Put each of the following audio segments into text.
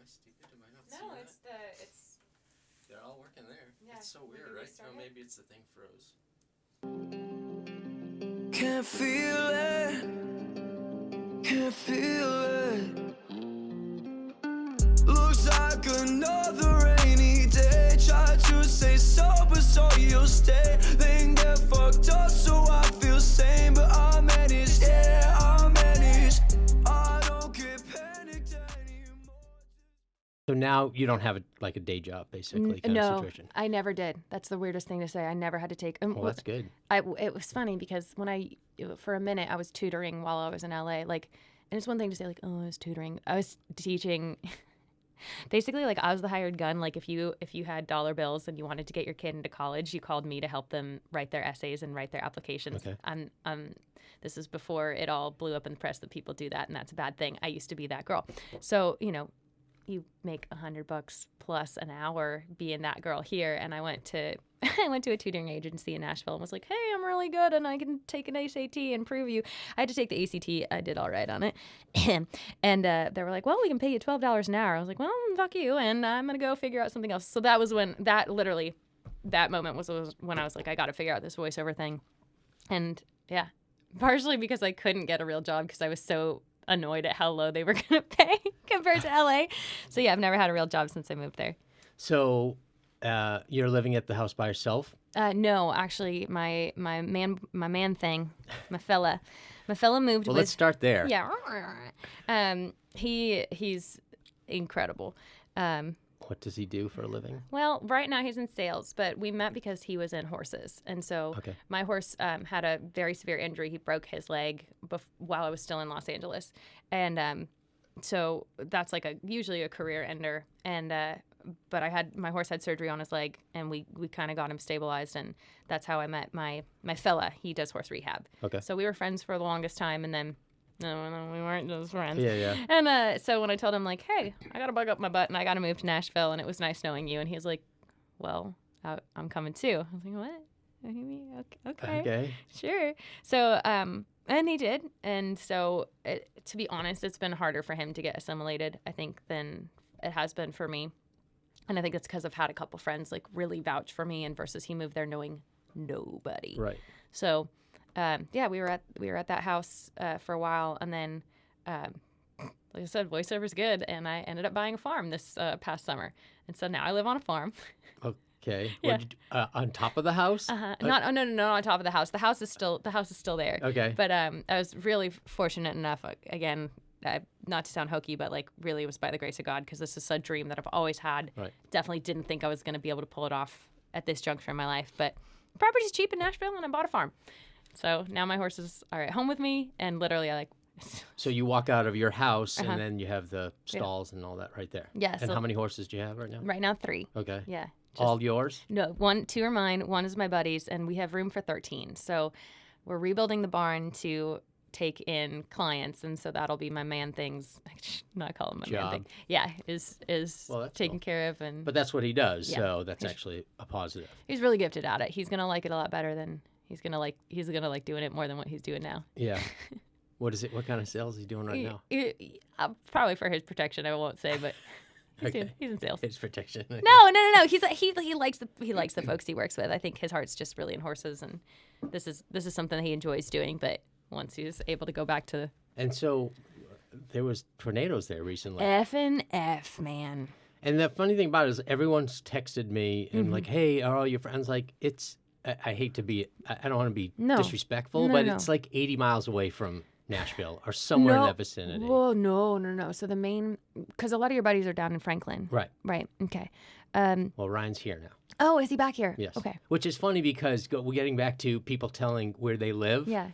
I stupid? Am I not No, seeing it's that? it's. They're all working there. Yeah, It's so maybe weird, right? restart Oh, it. maybe it's the thing froze. Can't feel it. Can't feel it. Looks like another rainy day. Try to stay sober so you'll stay. Then get fucked up so I feel sane. But I manage, yeah, I manage. I don't get panicked anymore. So now you don't have a day job, basically, kind of No, situation. I never did. That's the weirdest thing to say. I never had to take. Well, that's good. It was funny because for a minute, I was tutoring while I was in LA. And it's one thing to say I was tutoring. I was teaching. Basically, I was the hired gun. If you had dollar bills and you wanted to get your kid into college, you called me to help them write their essays and write their applications. Okay. This is before it all blew up in the press that people do that, and that's a bad thing. I used to be that girl. So, you make $100 plus an hour being that girl here. And I went to a tutoring agency in Nashville and was like, hey, I'm really good and I can take an ACT and prove you. I had to take the ACT. I did all right on it. And they were like, well, we can pay you $12 an hour. I was like, well, fuck you. And I'm going to go figure out something else. So that was when that moment was when I was like, I got to figure out this voiceover thing. And yeah, partially because I couldn't get a real job because I was so annoyed at how low they were going to pay compared to LA. So yeah, I've never had a real job since I moved there. So you're living at the house by yourself? No, actually, my man thing, my fella moved. Well, let's start there. Yeah. He's incredible. What does he do for a living? Well, right now he's in sales, but we met because he was in horses. And so my horse had a very severe injury. He broke his leg while I was still in Los Angeles. And so that's usually a career ender. And but my horse had surgery on his leg, and we kind of got him stabilized. And that's how I met my fella. He does horse rehab. Okay. So we were friends for the longest time, and then no, we weren't just friends. Yeah. And so when I told him, hey, I got to bug up my butt and I got to move to Nashville and it was nice knowing you. And he was like, well, I'm coming too. I was like, what? What do you mean? Okay. Sure. So, and he did. And so, to be honest, it's been harder for him to get assimilated, I think, than it has been for me. And I think it's because I've had a couple friends, really vouch for me and versus he moved there knowing nobody. Right. So... we were at that house for a while, and then, like I said, voiceover's good, and I ended up buying a farm this past summer, and so now I live on a farm. Okay. Yeah. What'd you do, on top of the house? Not on top of the house. The house is still there. Okay. But I was really fortunate enough. Again, not to sound hokey, but really it was by the grace of God because this is a dream that I've always had. Right. Definitely didn't think I was going to be able to pull it off at this juncture in my life, but property's cheap in Nashville, and I bought a farm. So now my horses are at home with me, and literally So you walk out of your house, and then you have the stalls and all that right there. Yeah. And how many horses do you have right now? Right now, 3. Okay. Yeah. All yours? No, 2 are mine. 1 is my buddy's, and we have room for 13. So we're rebuilding the barn to take in clients, and so that'll be my man things. I should not call him my man thing. Yeah, is taken care of, and but that's what he does. Yeah. So that's actually a positive. He's really gifted at it. He's gonna like it a lot better than. He's gonna like doing it more than what he's doing now. Yeah. What is it? What kind of sales is he doing right now? Probably for his protection, I won't say, but he's in sales. His protection. No. He likes the folks he works with. I think his heart's just really in horses, and this is something that he enjoys doing. But once he's able to go back to. And so, there was tornadoes there recently. F, man. And the funny thing about it is, everyone's texted me and hey, are all your friends it's. I hate to be, I don't want to be disrespectful, but it's 80 miles away from Nashville or somewhere in that vicinity. Well, no. So because a lot of your buddies are down in Franklin. Right. Okay. Well, Ryan's here now. Oh, is he back here? Yes. Okay. Which is funny because we're getting back to people telling where they live. Yeah.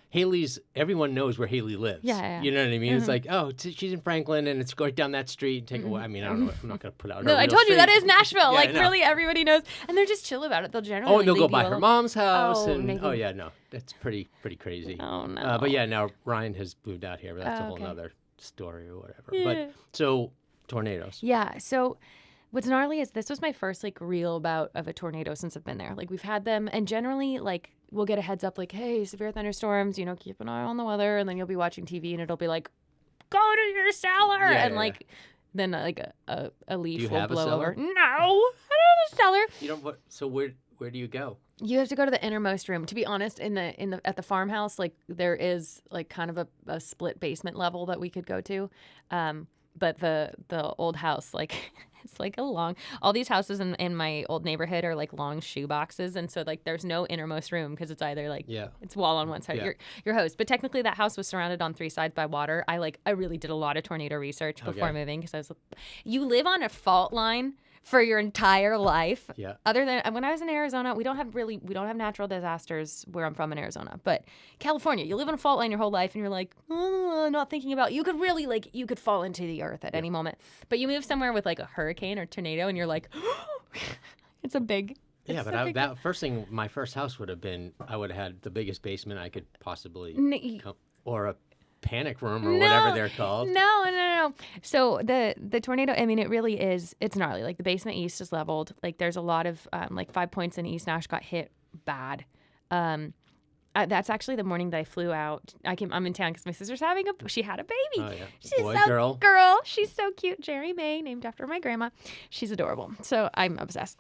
Everyone knows where Haley lives. Yeah. You know what I mean? Mm-hmm. It's she's in Franklin and it's going down that street. And take away. I mean, I don't know. I'm not going to put out her No, I real told street. you that is Nashville. Yeah, really everybody knows. And they're just chill about it. They'll generally they'll go leave by you her alone. mom's house. Oh, yeah, no. That's pretty crazy. Oh, no. But yeah, now Ryan has moved out here. But that's a whole nother story or whatever. Yeah. But so, tornadoes. Yeah, so what's gnarly is this was my first real bout of a tornado since I've been there. We've had them, and generally we'll get a heads up hey, severe thunderstorms, keep an eye on the weather, and then you'll be watching TV and it'll be go to your cellar, than like a leaf Do you will have a blow cellar? over. No, I don't have a cellar. You don't. So where do you go? You have to go to the innermost room. To be honest, at the farmhouse, like there is like kind of a split basement level that we could go to, but the old house, like it's like all these houses in my old neighborhood are like long shoe boxes, and so like there's no innermost room because it's either like it's wall on one side, your host. But technically that house was surrounded on 3 sides by water. I really did a lot of tornado research before moving because you live on a fault line for your entire life. Yeah. Other than when I was in Arizona, we don't have natural disasters where I'm from in Arizona. But California, you live on a fault line your whole life and you're like, not thinking about, you could really you could fall into the earth at any moment. But you move somewhere with like a hurricane or tornado and you're like, it's a big. Yeah, but that first thing, my first house would have been, I would have had the biggest basement I could possibly or a panic room or whatever they're called. No. So the tornado, I mean, it really is, it's gnarly. Like the basement east is leveled. Like there's a lot of, 5 points in East Nash got hit bad. That's actually the morning that I flew out. I'm in town because my sister's she had a baby. Oh, yeah. She's girl. She's so cute. Jerry May, named after my grandma. She's adorable. So I'm obsessed.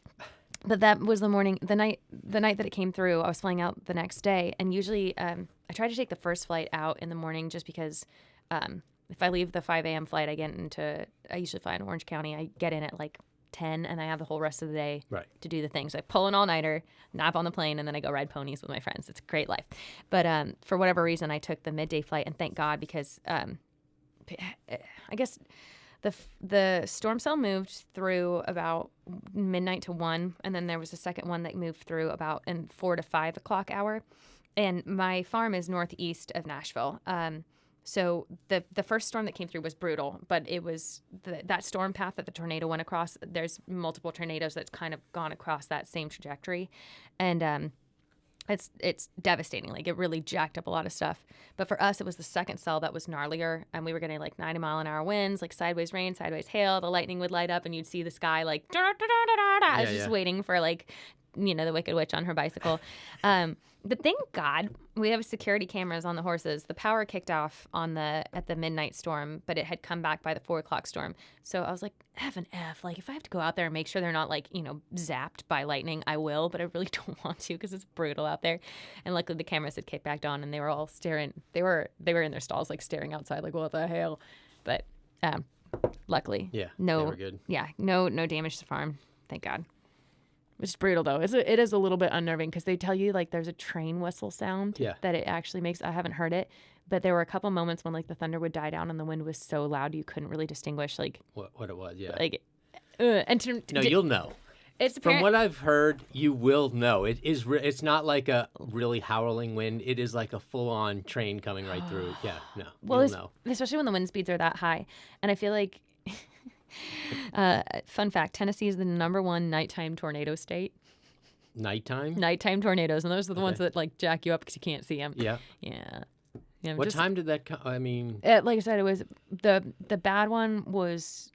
But that was the night that it came through. I was flying out the next day, and usually I try to take the first flight out in the morning just because if I leave the 5 a.m. flight, I usually fly in Orange County. I get in at like 10, and I have the whole rest of the day to do the things. I pull an all-nighter, nap on the plane, and then I go ride ponies with my friends. It's a great life. But for whatever reason, I took the midday flight, and thank God because I guess the storm cell moved through about midnight to 1, and then there was a second one that moved through about in 4 to 5 o'clock hour. And my farm is northeast of Nashville. So the first storm that came through was brutal, but it was that storm path that the tornado went across. There's multiple tornadoes that's kind of gone across that same trajectory, and it's devastating. Like it really jacked up a lot of stuff. But for us, it was the second cell that was gnarlier, and we were getting like 90-mile-an-hour winds, like sideways rain, sideways hail. The lightning would light up, and you'd see the sky like da da da da da. I was just waiting for like the Wicked Witch on her bicycle. But thank God we have security cameras on the horses. The power kicked off at the midnight storm, but it had come back by the 4 o'clock storm. So I was like, F. Like if I have to go out there and make sure they're not like, zapped by lightning, I will, but I really don't want to because it's brutal out there. And luckily the cameras had kicked back on and they were all staring. They were in their stalls, like staring outside, like what the hell? But luckily, they were good. Yeah, no damage to the farm. Thank God. It's brutal though. It is a little bit unnerving because they tell you like there's a train whistle sound that it actually makes. I haven't heard it, but there were a couple moments when like the thunder would die down and the wind was so loud you couldn't really distinguish like what it was. Yeah. Like, you'll know. It's from what I've heard, you will know. It is. It's not like a really howling wind. It is like a full-on train coming right through. Yeah. No. Well, you'll know. Especially when the wind speeds are that high, and I feel like. Fun fact, Tennessee is the #1 nighttime tornado state. Nighttime tornadoes, and those are the ones that like jack you up because you can't see them. Yeah. What time did that come? I mean, like I said, it was the bad one was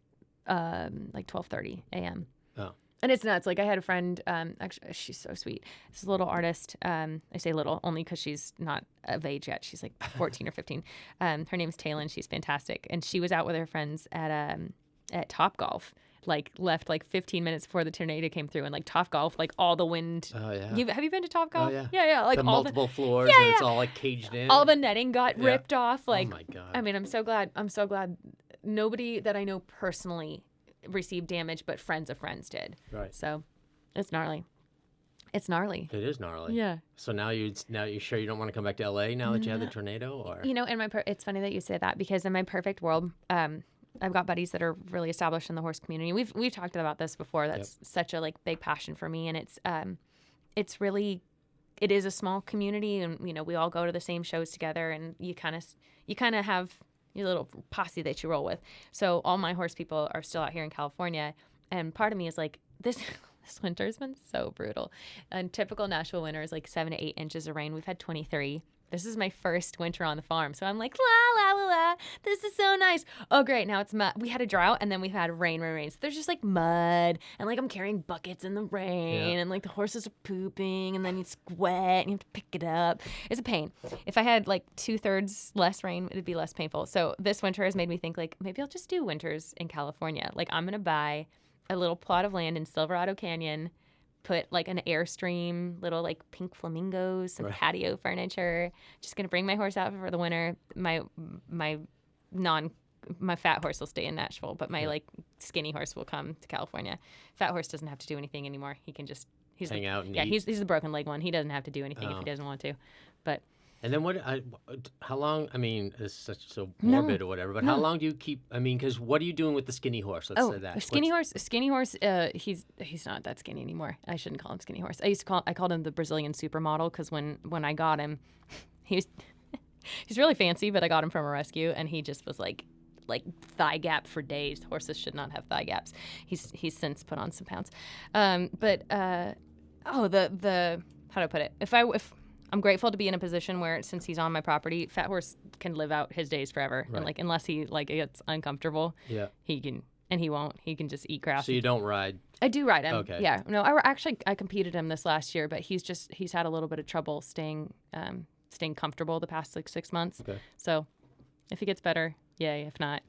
like 12:30 a.m. Oh. And it's nuts. Like I had a friend, actually, she's so sweet. This little artist. I say little only because she's not of age yet. She's like 14 or 15. Her name's Taylor. She's fantastic. And she was out with her friends at Topgolf. Like left like 15 minutes before the tornado came through, and like Topgolf, like all the wind. Oh yeah. Have you been to Topgolf? Oh yeah. Yeah. Like the all multiple floors, and it's all like caged in. All the netting got ripped off. Like, oh my God. I mean, I'm so glad nobody that I know personally received damage, but friends of friends did. Right. So it's gnarly. It is gnarly. Yeah. So now you're sure you don't want to come back to LA now that you had the tornado, or it's funny that you say that because in my perfect world, I've got buddies that are really established in the horse community. We've talked about this before. That's such a like big passion for me, and it is a small community, and we all go to the same shows together, and you kind of have your little posse that you roll with. So all my horse people are still out here in California, and part of me is like this winter has been so brutal. And typical Nashville winter is like 7 to 8 inches of rain. We've had 23. This is my first winter on the farm. So I'm like, la, la, la, la. This is so nice. Oh, great. Now it's mud. We had a drought and then we've had rain. So there's just like mud and like I'm carrying buckets in the rain and like the horses are pooping and then it's wet and you have to pick it up. It's a pain. If I had like 2/3 less rain, it'd be less painful. So this winter has made me think like maybe I'll just do winters in California. Like I'm going to buy a little plot of land in Silverado Canyon, put like an Airstream, little like pink flamingos, some patio furniture. Just gonna bring my horse out for the winter. My fat horse will stay in Nashville, but my like skinny horse will come to California. Fat horse doesn't have to do anything anymore. He can just hang out and eat. He's the broken leg one. He doesn't have to do anything if he doesn't want to. But and then how long? I mean, it's such so morbid or whatever. But how long do you keep? I mean, because what are you doing with the skinny horse? Let's say that skinny horse. He's not that skinny anymore. I shouldn't call him skinny horse. I called him the Brazilian supermodel because when I got him, he's really fancy, but I got him from a rescue and he just was like thigh gap for days. Horses should not have thigh gaps. He's since put on some pounds. How do I put it? If I'm grateful to be in a position where, since he's on my property, Fat Horse can live out his days forever, and like unless he like gets uncomfortable, he can, and he won't. He can just eat grass. So you don't ride? I do ride him. Okay. Yeah. No, I competed him this last year, but he's had a little bit of trouble staying comfortable the past like 6 months. Okay. So if he gets better, yay. If not.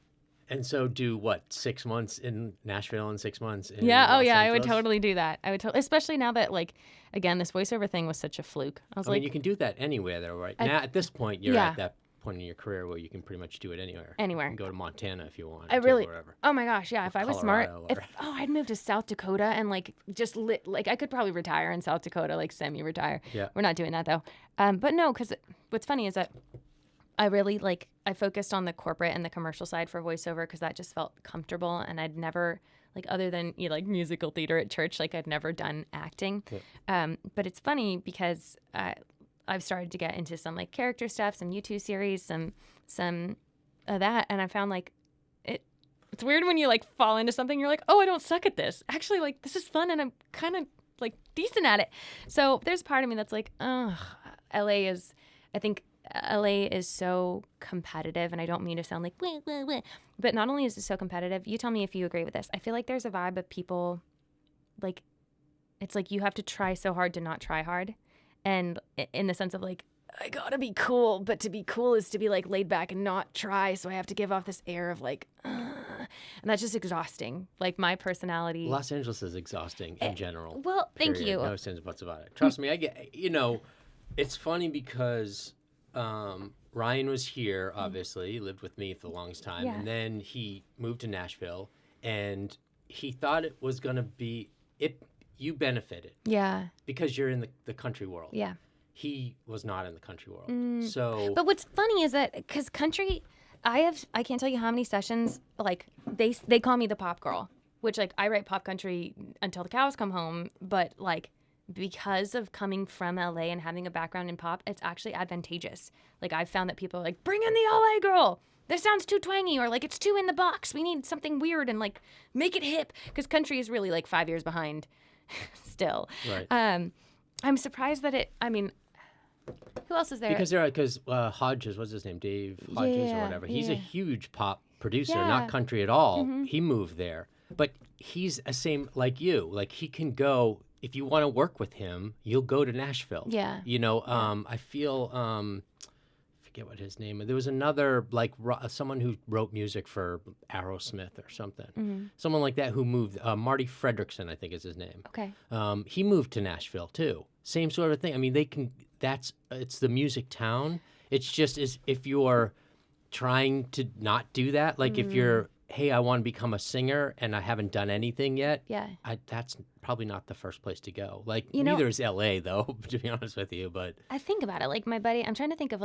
And so do what, 6 months in Nashville and 6 months in Los Angeles? I would totally do that. Especially now that, like, again, this voiceover thing was such a fluke. I mean, you can do that anywhere, though, right? Now, at this point, you're at that point in your career where you can pretty much do it anywhere. Anywhere. You can go to Montana if you want. Wherever. Oh my gosh, yeah. If I was smart, I'd move to South Dakota and like just I could probably retire in South Dakota, like semi-retire. Yeah. We're not doing that though. But no, because what's funny is that I really I focused on the corporate and the commercial side for voiceover because that just felt comfortable, and I'd never other than musical theater at church, I'd never done acting. Yeah. But it's funny because I've started to get into some character stuff, some YouTube series, some of that, and I found it's weird when you fall into something, you're like, oh, I don't suck at this. Actually, this is fun, and I'm kind of decent at it. So there's a part of me that's like, oh, I think LA is so competitive, and I don't mean to sound like wah, wah, wah, but not only is it so competitive, you tell me if you agree with this. I feel like there's a vibe of people it's you have to try so hard to not try hard, and in the sense of I gotta be cool, but to be cool is to be laid back and not try, so I have to give off this air of and that's just exhausting. My personality. Los Angeles is exhausting in general. Well, thank you. No sense buts about it. Trust me, I get. It's funny because Ryan was here, obviously, lived with me for the longest time, and then he moved to Nashville, and he thought it was gonna be it. You benefited, because you're in the country world. Yeah, he was not in the country world. So, but what's funny is that because country, I can't tell you how many sessions they call me the pop girl, which I write pop country until the cows come home, but because of coming from LA and having a background in pop, it's actually advantageous. I've found that people are bring in the LA girl. This sounds too twangy, or it's too in the box. We need something weird and make it hip, because country is really 5 years behind still. Right. I'm surprised that who else is there? Because Hodges, what's his name? Dave Hodges or whatever. He's a huge pop producer, not country at all. Mm-hmm. He moved there. But he's the same like you. He can go, if you want to work with him, you'll go to Nashville. Yeah. I feel, forget what his name is. There was another, someone who wrote music for Aerosmith or something. Mm-hmm. Someone like that who moved. Marty Fredrickson, I think is his name. Okay. He moved to Nashville, too. Same sort of thing. I mean, it's the music town. It's just if you're trying to not do that, if you're, hey, I want to become a singer and I haven't done anything yet. Yeah. That's probably not the first place to go. Neither is LA, though, to be honest with you. But I think about it. My buddy, I'm trying to think of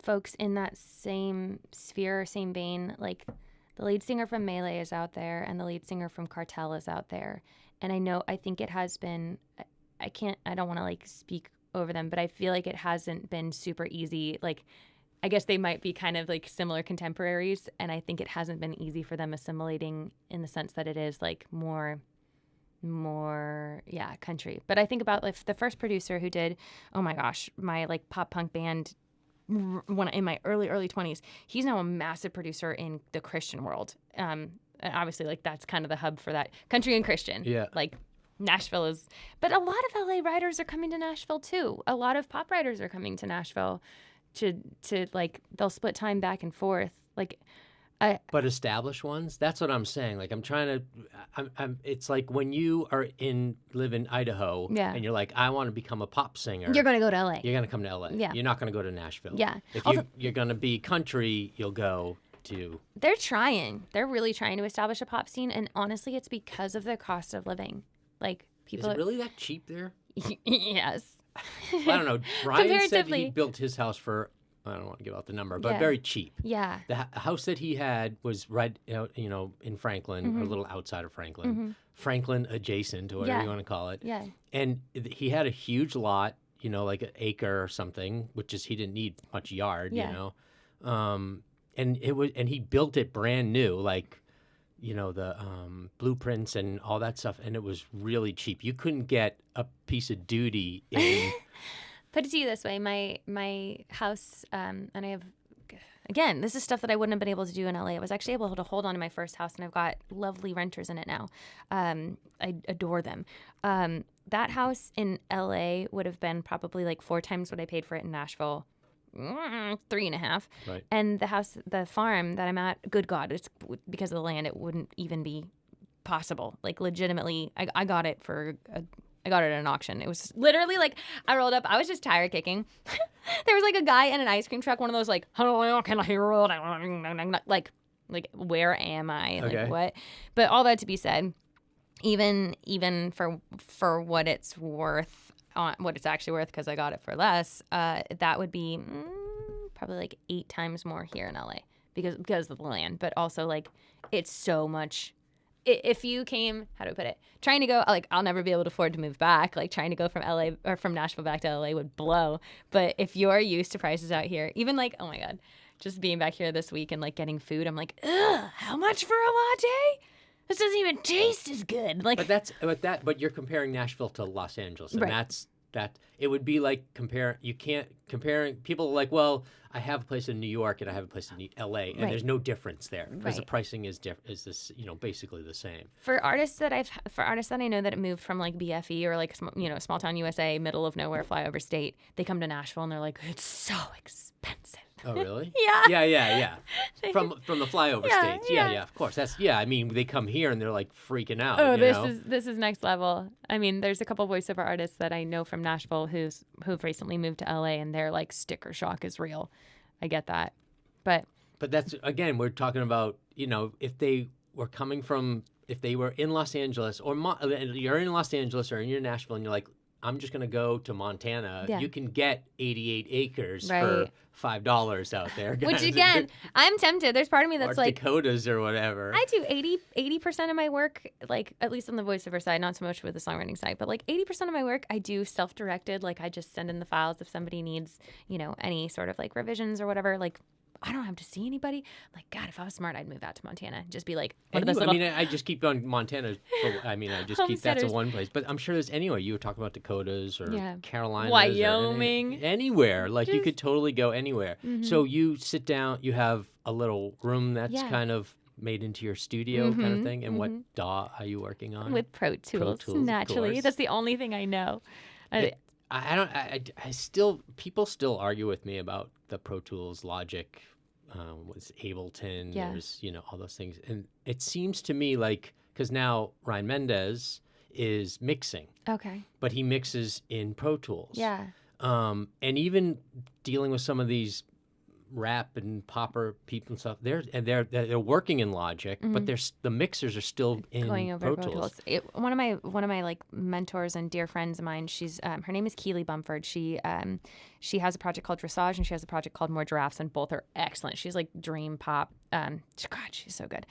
folks in that same sphere, same vein. The lead singer from Melee is out there, and the lead singer from Cartel is out there. And I think it has been, I don't want to speak over them, but I feel like it hasn't been super easy. I guess they might be kind of similar contemporaries, and I think it hasn't been easy for them assimilating in the sense that it is more more country. But I think about like the first producer who did, oh my gosh, my like pop punk band when in my early 20s. He's now a massive producer in the Christian world. And obviously, like that's kind of the hub for that, country and Christian. Yeah. Like Nashville is, but a lot of LA writers are coming to Nashville too. A lot of pop writers are coming to Nashville to like they'll split time back and forth. Like, but established ones, that's what I'm saying. Like I'm trying to, it's like when you live in Idaho and you're like, I want to become a pop singer. You're going to go to LA. You're going to come to LA. Yeah. You're not going to go to Nashville. Yeah. If you're going to be country, you'll go to. They're trying. They're really trying to establish a pop scene. And honestly, it's because of the cost of living. Like people. Is it really that cheap there? Yes. Well, I don't know. Brian said he built his house for, I don't want to give out the number, but very cheap. Yeah. The house that he had was right, in Franklin, or a little outside of Franklin, Franklin adjacent, or whatever you want to call it. Yeah. And he had a huge lot, like an acre or something, which is he didn't need much yard, and he built it brand new, like, the blueprints and all that stuff, and it was really cheap. You couldn't get a piece of duty in. Put it to you this way, my house, and I have, again, this is stuff that I wouldn't have been able to do in LA. I was actually able to hold on to my first house, and I've got lovely renters in it now. I adore them. That house in LA would have been probably like 4 times what I paid for it in Nashville. 3.5. Right. And the farm that I'm at, good God, it's because of the land, it wouldn't even be possible. Like legitimately, I got it I got it at an auction. It was literally like, I rolled up, I was just tire kicking. There was like a guy in an ice cream truck, one of those like, hello, can I hear it? Like, where am I? Like, okay. What? But all that to be said, even for what it's worth, what it's actually worth, because I got it for less, that would be probably like 8 times more here in LA because of the land. But also like, it's so much. If you came, how do I put it? Trying to go, like, I'll never be able to afford to move back. Like, trying to go from LA or from Nashville back to LA would blow. But if you're used to prices out here, even like, oh my God, just being back here this week and like getting food, I'm like, ugh, how much for a latte? This doesn't even taste as good. Like, but you're comparing Nashville to Los Angeles, and right. that it would be like comparing people like, well, I have a place in New York and I have a place in LA, and right. there's no difference there because right. the pricing is this basically the same. For artists that I know that it moved from like BFE or like small town USA, middle of nowhere, flyover state, they come to Nashville and they're like, it's so expensive. Oh really? Yeah. Yeah. From the flyover states. Yeah. Of course. I mean, they come here and they're like freaking out. Oh, this is next level. I mean, there's a couple voiceover artists that I know from Nashville who've recently moved to LA, and they're like, sticker shock is real. I get that, but that's, again, we're talking about, if they were in Los Angeles, or you're in Los Angeles or you're in Nashville, and you're like, I'm just going to go to Montana. Yeah. You can get 88 acres right. for $5 out there. Which, again, I'm tempted. There's part of me that's or like... Dakotas or whatever. I do 80% of my work, like, at least on the voiceover side, not so much with the songwriting side, but, like, 80% of my work I do self-directed. Like, I just send in the files if somebody needs, any sort of, like, revisions or whatever. Like, I don't have to see anybody. Like, God, if I was smart, I'd move out to Montana. Just be like, I just keep on Montana. That's a one place. But I'm sure there's anywhere. You were talking about Dakotas or Carolinas. Wyoming. Anywhere. Like, you could totally go anywhere. Mm-hmm. So you sit down, you have a little room that's kind of made into your studio kind of thing. And what DAW are you working on? With Pro Tools naturally. That's the only thing I know. People still argue with me about the Pro Tools, Logic, was Ableton, there's, all those things. And it seems to me like, because now Ryan Mendez is mixing. Okay. But he mixes in Pro Tools. Yeah. And even dealing with some of these rap and popper people and stuff, they're working in Logic, but the mixers are still in going over Pro Tools. One of my like mentors and dear friends of mine, she's her name is Keely Bumford. She has a project called Dressage, and she has a project called More Giraffes, and both are excellent. She's like dream pop. God, she's so good.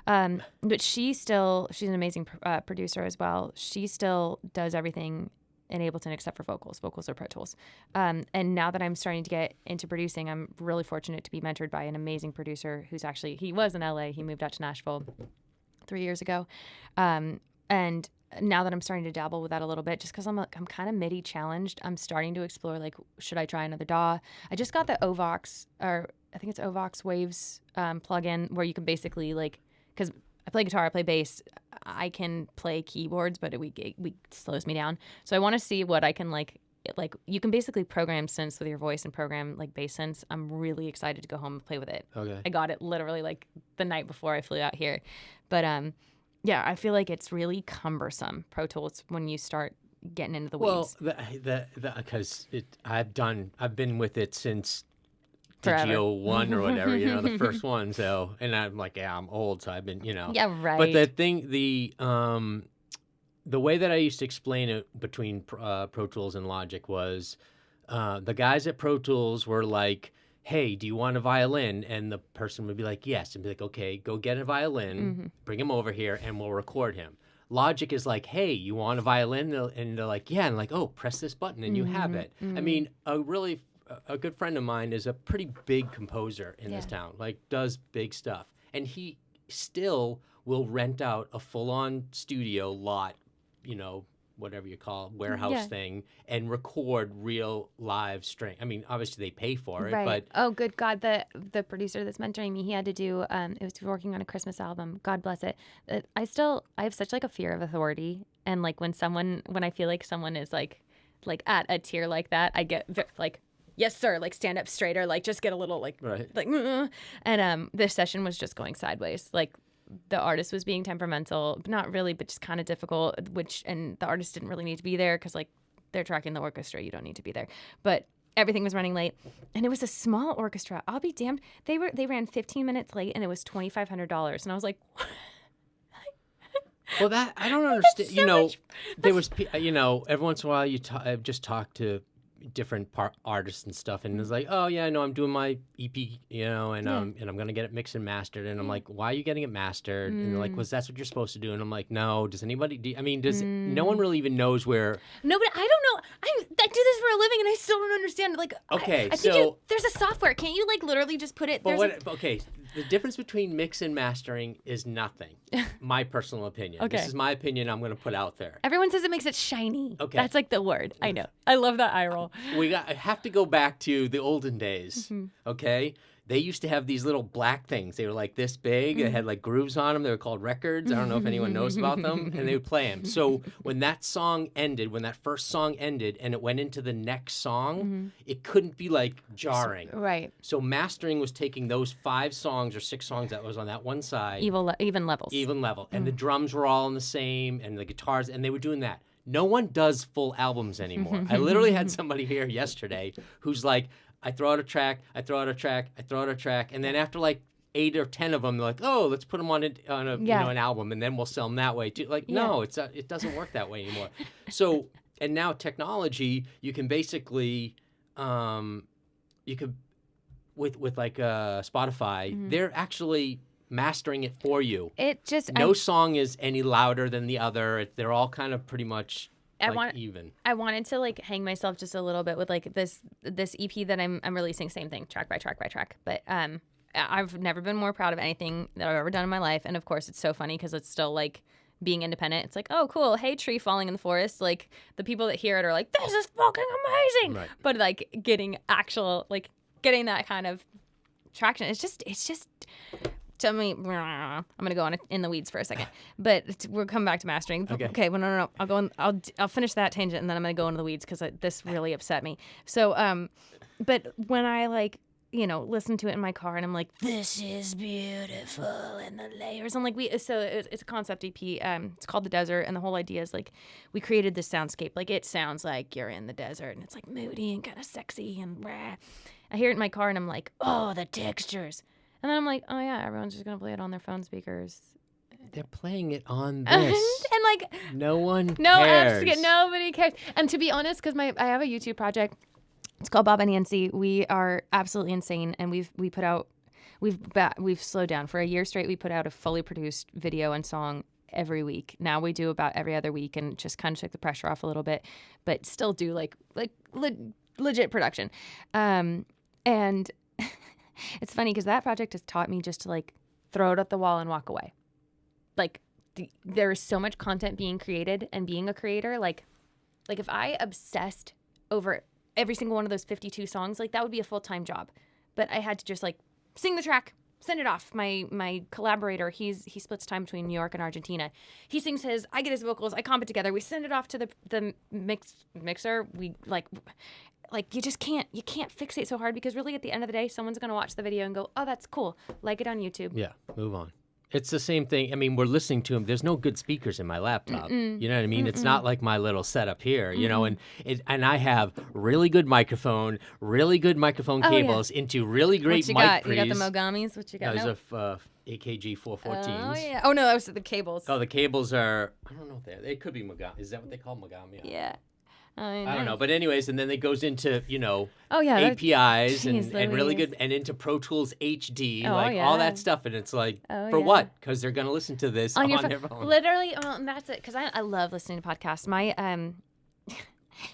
But she's an amazing producer as well. She still does everything in Ableton except for vocals. Vocals are Pro Tools. And now that I'm starting to get into producing, I'm really fortunate to be mentored by an amazing producer who's he was in LA. He moved out to Nashville 3 years ago. And now that I'm starting to dabble with that a little bit, just because I'm kind of MIDI challenged, I'm starting to explore, like, should I try another DAW? I just got the Ovox, or I think it's Ovox Waves plugin, where you can basically, like, because I play guitar, I play bass, I can play keyboards, but it slows me down. So I want to see what I can, like you can basically program synths with your voice and program, like, bass synths. I'm really excited to go home and play with it. Okay. I got it literally, like, the night before I flew out here. But, yeah, I feel like it's really cumbersome, Pro Tools, when you start getting into the weeds. Well, because I've been with it since Forever. Digio 1 or whatever, the first one. So, and I'm like, yeah, I'm old, so I've been, Yeah, right. But the thing, the way that I used to explain it between Pro Tools and Logic was, the guys at Pro Tools were like, hey, do you want a violin? And the person would be like, yes. And be like, okay, go get a violin, bring him over here, and we'll record him. Logic is like, hey, you want a violin? And they're like, yeah. And like, oh, press this button and you have it. I mean, a good friend of mine is a pretty big composer in this town, like, does big stuff. And he still will rent out a full-on studio lot, whatever you call it, warehouse thing, and record real live string. I mean, obviously they pay for it, but oh, good God, the producer that's mentoring me, he had to do it was working on a Christmas album. God bless it. I have such, like, a fear of authority, and, like, when I feel like someone is like at a tier like that, I get like, yes sir, like, stand up straighter, like, just get a little like and this session was just going sideways. Like, the artist was being temperamental, not really, but just kind of difficult, and the artist didn't really need to be there because, like, they're tracking the orchestra. You don't need to be there. But everything was running late, and it was a small orchestra. I'll be damned. They ran 15 minutes late, and it was $2,500. And I was like, well, that I don't understand. There was, every once in a while I just talk to different artists and stuff, and it's like, oh yeah, no, I'm doing my EP, and I'm gonna get it mixed and mastered, and I'm like, why are you getting it mastered? And they're like, well, that's what you're supposed to do, and I'm like, no, does anybody? No one really even knows where? No, but I don't know. I do this for a living, and I still don't understand. Like, okay, I think there's a software. Can't you, like, literally just put it? Okay, the difference between mix and mastering is nothing. My personal opinion. Okay. This is my opinion. I'm gonna put out there. Everyone says it makes it shiny. Okay, that's, like, the word. I know. I love that eye roll. I have to go back to the olden days, okay? They used to have these little black things. They were like this big. They had, like, grooves on them. They were called records. I don't know if anyone knows about them. And they would play them. So when that first song ended and it went into the next song, it couldn't be, like, jarring. Right. So mastering was taking those 5 songs or 6 songs that was on that one side. Even levels. Even level. And the drums were all in the same, and the guitars, and they were doing that. No one does full albums anymore. I literally had somebody here yesterday who's like, I throw out a track, and then after, like, 8 or 10 of them, they're like, oh, let's put them on an album, and then we'll sell them that way too. Like, no, it doesn't work that way anymore. So, and now technology, you can basically, with like Spotify, they're actually mastering it for you. No song is any louder than the other. They're all kind of pretty much even. I wanted to, like, hang myself just a little bit with, like, this EP that I'm releasing, same thing, track by track by track. But I've never been more proud of anything that I've ever done in my life. And of course, it's so funny because it's still, like, being independent. It's like, oh, cool, hey, tree falling in the forest. Like, the people that hear it are like, this is fucking amazing. Right. But, like, getting that kind of traction, it's just. Tell me, I'm gonna go on in the weeds for a second, but we'll come back to mastering. Okay, well, no. I'll go. I'll finish that tangent, and then I'm gonna go into the weeds because this really upset me. So, but when I, like, listen to it in my car, and I'm like, this is beautiful, and the layers, and, like, it's a concept EP. It's called The Desert, and the whole idea is, like, we created this soundscape. Like, it sounds like you're in the desert, and it's, like, moody and kind of sexy, and rah. I hear it in my car, and I'm like, oh, the textures. And then I'm like, oh yeah, everyone's just gonna play it on their phone speakers. They're playing it on this, and, like, no one cares. Nobody cares. And to be honest, because I have a YouTube project, it's called Bob and Nancy. We are absolutely insane, and we've slowed down for a year straight. We put out a fully produced video and song every week. Now we do about every other week, and just kind of took the pressure off a little bit, but still do like legit production. And it's funny because that project has taught me just to, like, throw it at the wall and walk away. Like, there is so much content being created, and being a creator, like if I obsessed over every single one of those 52 songs, like that would be a full-time job. But I had to just like sing the track, send it off. My collaborator, he splits time between New York and Argentina. He sings his, I get his vocals, I comp it together. We send it off to the mixer. We like you can't fixate so hard, because really at the end of the day, someone's going to watch the video and go, oh, that's cool. Like it on YouTube. Yeah, move on. It's the same thing. I mean, we're listening to him. There's no good speakers in my laptop. You know what I mean? It's not like my little setup here, you know, and I have really good microphone cables into really great mic pre's. You got the Mogamis? What you got? Those are AKG 414s. Oh, yeah. Oh, no, that was the cables. Oh, the cables are, I don't know if they could be Mogami. Is that what they call Mogami? Yeah. I don't know, but anyways, and then it goes into, you know, Geez, APIs and really good, and into Pro Tools HD, all that stuff, and it's like, for what? Because they're going to listen to this on their phone. Literally, and that's it, because I love listening to podcasts. My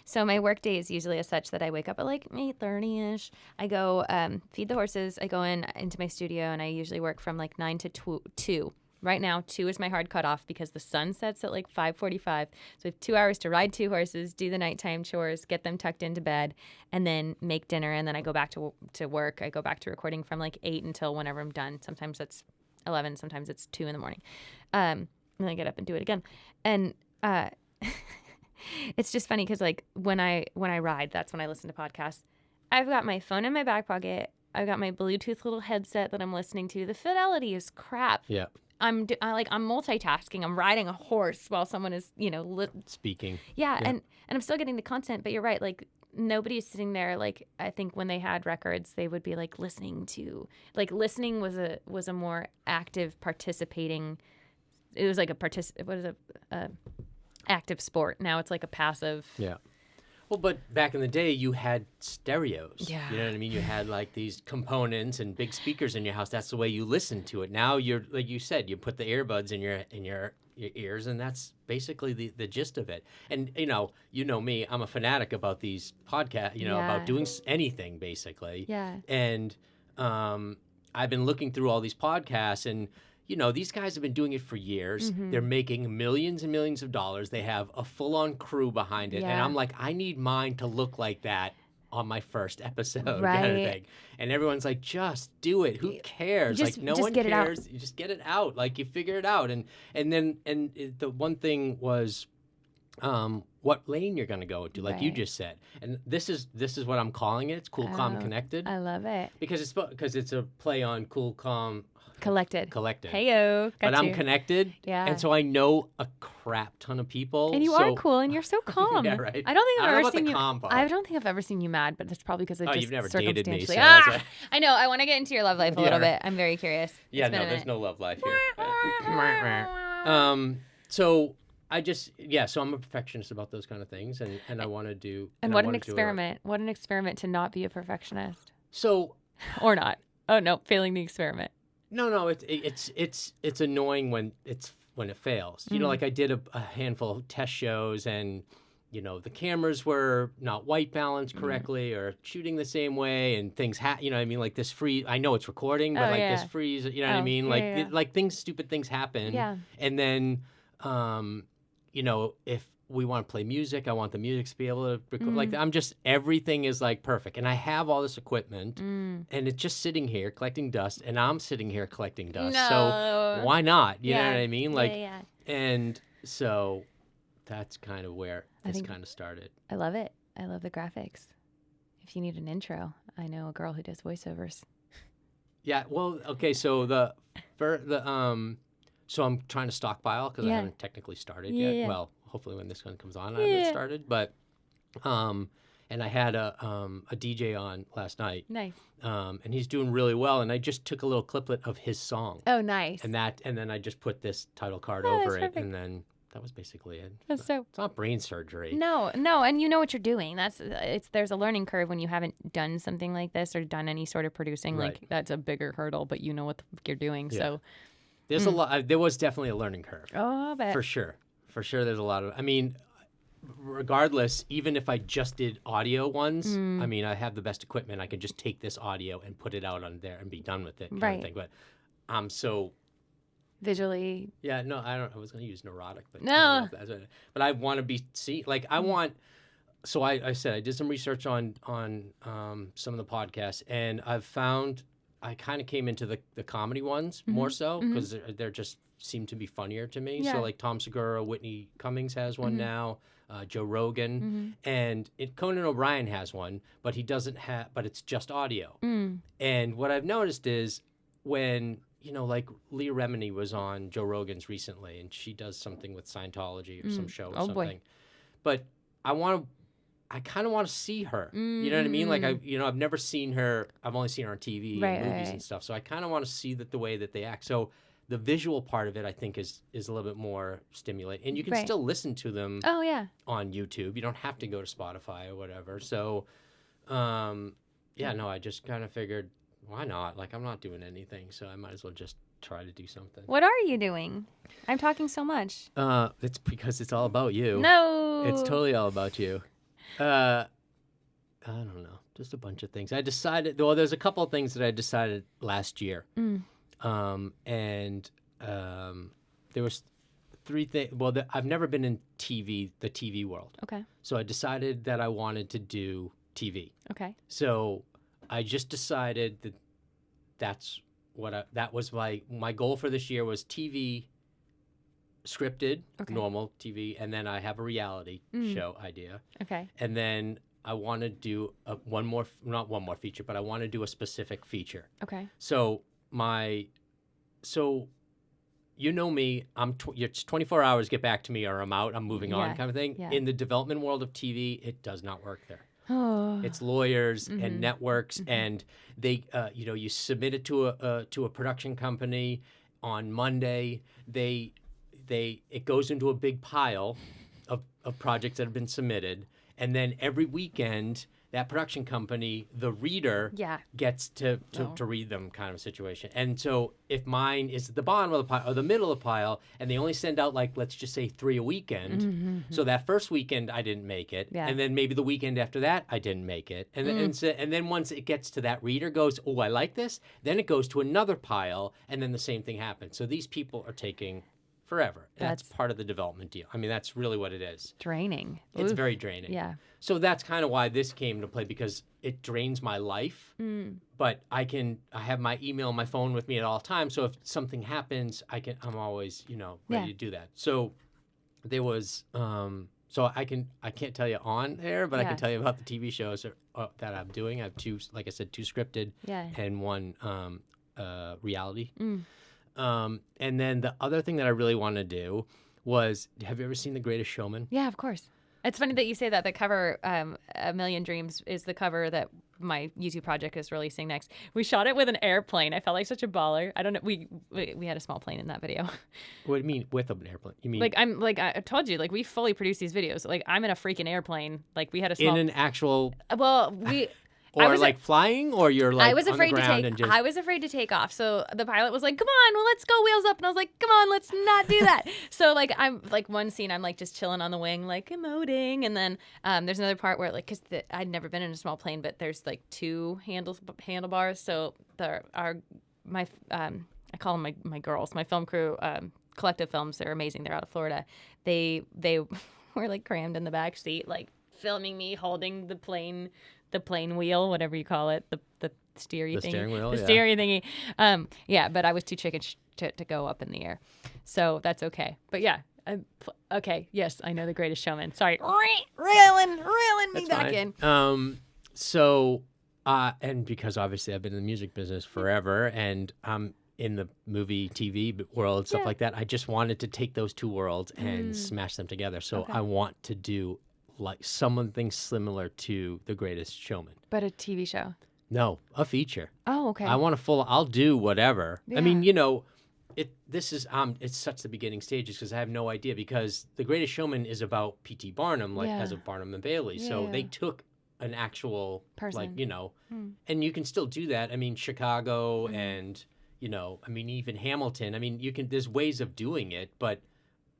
so my work day is usually as such that I wake up at like 8:30ish. I go feed the horses. I go into my studio, and I usually work from like 9 to 2. Right now, 2 is my hard cutoff because the sun sets at like 5:45. So we have 2 hours to ride 2 horses, do the nighttime chores, get them tucked into bed, and then make dinner. And then I go back to work. I go back to recording from like 8 until whenever I'm done. Sometimes it's 11. Sometimes it's 2 in the morning. And then I get up and do it again. And it's just funny because like when I ride, that's when I listen to podcasts. I've got my phone in my back pocket. I've got my Bluetooth little headset that I'm listening to. The fidelity is crap. Yeah. I'm multitasking. I'm riding a horse while someone is, speaking. Yeah, and I'm still getting the content, but you're right. Like nobody's sitting there. Like I think when they had records, they would be like listening was a more active participating. It was like a active sport. Now it's like a passive. Yeah. Well, but back in the day, you had stereos. Yeah. You know what I mean? You had like these components and big speakers in your house. That's the way you listened to it. Now you're, like you said, you put the earbuds in your ears, and that's basically the gist of it. And you know me, I'm a fanatic about these podcasts. About doing anything basically. Yeah. And I've been looking through all these podcasts, and these guys have been doing it for years. Mm-hmm. They're making millions and millions of dollars. They have a full-on crew behind it. Yeah. And I'm like, I need mine to look like that on my first episode. Right. Kind of thing. And everyone's like, just do it. Who cares? No one cares. You just get it out. Like, you figure it out. And the one thing was what lane you're going to go into, like you just said. And this is what I'm calling it. It's Cool, Calm, Connected. I love it. Because it's a play on Cool, Calm, Collected. Heyo. But I'm connected. Yeah. And so I know a crap ton of people. And you are cool, and you're so calm. Yeah, right. I don't think I've ever seen you mad, but that's probably because of just you've never dated me. So I know. I want to get into your love life a little bit. I'm very curious. Yeah, there's no love life here. So I'm a perfectionist about those kind of things, and I want to do. And what an experiment! What an experiment to not be a perfectionist. So, or not. Oh no, failing the experiment. No, it's annoying when it fails. Mm-hmm. Like I did a handful of test shows, and the cameras were not white balanced correctly or shooting the same way, and things like this freeze. I know it's recording, but this freeze. You know what I mean? Like stupid things happen. Yeah. And then, if we want to play music, I want the music to be able to record. Like everything is like perfect, and I have all this equipment, and it's just sitting here collecting dust, and I'm sitting here collecting dust. No. So why not? You know what I mean? Like, yeah. And so that's kind of where this kind of started. I love it. I love the graphics. If you need an intro, I know a girl who does voiceovers. Yeah. Well, okay. So so I'm trying to stockpile because I haven't technically started yet. Yeah. Well, hopefully when this one comes on, I haven't started. But, and I had a DJ on last night. Nice. And he's doing really well. And I just took a little cliplet of his song. Oh, nice. And then I just put this title card over it. Perfect. And then that was basically it. It's not brain surgery. No. And you know what you're doing. There's a learning curve when you haven't done something like this or done any sort of producing. Right. Like that's a bigger hurdle, but you know what you're doing. Yeah. So. There's a lot. There was definitely a learning curve. Oh, I bet. For sure. There's a lot of. I mean, regardless, even if I just did audio ones, I mean, I have the best equipment. I could just take this audio and put it out on there and be done with it. Kind of thing. But I'm so visually. Yeah, no, I don't. I was going to use neurotic, but No. I don't know if that's it. But I want to be like I want. So I said I did some research on some of the podcasts, and I've found I kind of came into the comedy ones more so because they're just seem to be funnier to me. Yeah. So like Tom Segura, Whitney Cummings has one now, Joe Rogan, and Conan O'Brien has one, but he doesn't have. But it's just audio. And what I've noticed is when like Leah Remini was on Joe Rogan's recently, and she does something with Scientology or some show or something. Boy. But I kind of want to see her. You know what I mean? Like I've never seen her. I've only seen her on TV and movies and stuff. So I kind of want to see the way that they act. So the visual part of it, I think, is a little bit more stimulating. And you can still listen to them on YouTube. You don't have to go to Spotify or whatever. So, I just kind of figured, why not? Like, I'm not doing anything, so I might as well just try to do something. What are you doing? I'm talking so much. It's because it's all about you. No. It's totally all about you. I don't know. Just a bunch of things. I decided, there's a couple of things that I decided last year. There was 3 things. Well, I've never been in the TV world. Okay. So I decided that I wanted to do TV. Okay. So I just decided that that was my goal for this year was TV, scripted, normal TV, and then I have a reality show idea. Okay. And then I want to do not one more feature, but I want to do a specific feature. Okay. So you know me, it's 24 hours, get back to me or I'm out, I'm moving on kind of thing. Yeah. In the development world of TV, it does not work there. It's lawyers and networks, and they, you submit it to a production company on Monday. It goes into a big pile of projects that have been submitted, and then every weekend that production company, the reader, gets to read them, kind of a situation. And so if mine is at the bottom of the pile or the middle of the pile, and they only send out, like, let's just say 3 a weekend, so that first weekend I didn't make it, and then maybe the weekend after that I didn't make it, and then once it gets to that reader goes, oh, I like this, then it goes to another pile, and then the same thing happens. So these people are taking forever. That's part of the development deal. I mean, that's really what it is. Draining. It's very draining. Yeah. So that's kind of why this came to play, because it drains my life. But I have my email and my phone with me at all times. So if something happens, I'm always, ready to do that. So there was, so I can't tell you on air, but I can tell you about the TV shows that I'm doing. I have 2, like I said, 2 scripted and 1 reality. And then the other thing that I really want to do was, have you ever seen The Greatest Showman? Yeah, of course. It's funny that you say that. The cover, A Million Dreams, is the cover that my YouTube project is releasing next. We shot it with an airplane. I felt like such a baller. I don't know. We had a small plane in that video. What do you mean with an airplane? You mean I told you, we fully produce these videos. I'm in a freaking airplane. We had a small in an actual. Well, we. Or flying, or you're I was on afraid the ground to take. I was afraid to take off. So the pilot was like, "Come on, well, let's go, wheels up." And I was like, "Come on, let's not do that." So I'm one scene, I'm just chilling on the wing, emoting, and then there's another part where because I'd never been in a small plane, but there's 2 handlebars. So I call them my girls, my film crew, Collective Films. They're amazing. They're out of Florida. They were crammed in the back seat, filming me holding the plane wheel, whatever you call it, the steering thingy. Steering wheel, the steering thingy. But I was too chicken to go up in the air. So that's okay. But yeah, okay, yes, I know The Greatest Showman. Sorry. Reeling me back in. And because obviously I've been in the music business forever, and I'm in the movie, TV world, stuff like that, I just wanted to take those 2 worlds and smash them together. So I want to do something similar to The Greatest Showman. But a TV show? No, a feature. Oh, okay. I want I'll do whatever. Yeah. I mean, it's such the beginning stages because I have no idea, because The Greatest Showman is about P.T. Barnum, as of Barnum and Bailey. Yeah, so they took an actual person, and you can still do that. I mean, Chicago and, even Hamilton. There's ways of doing it, but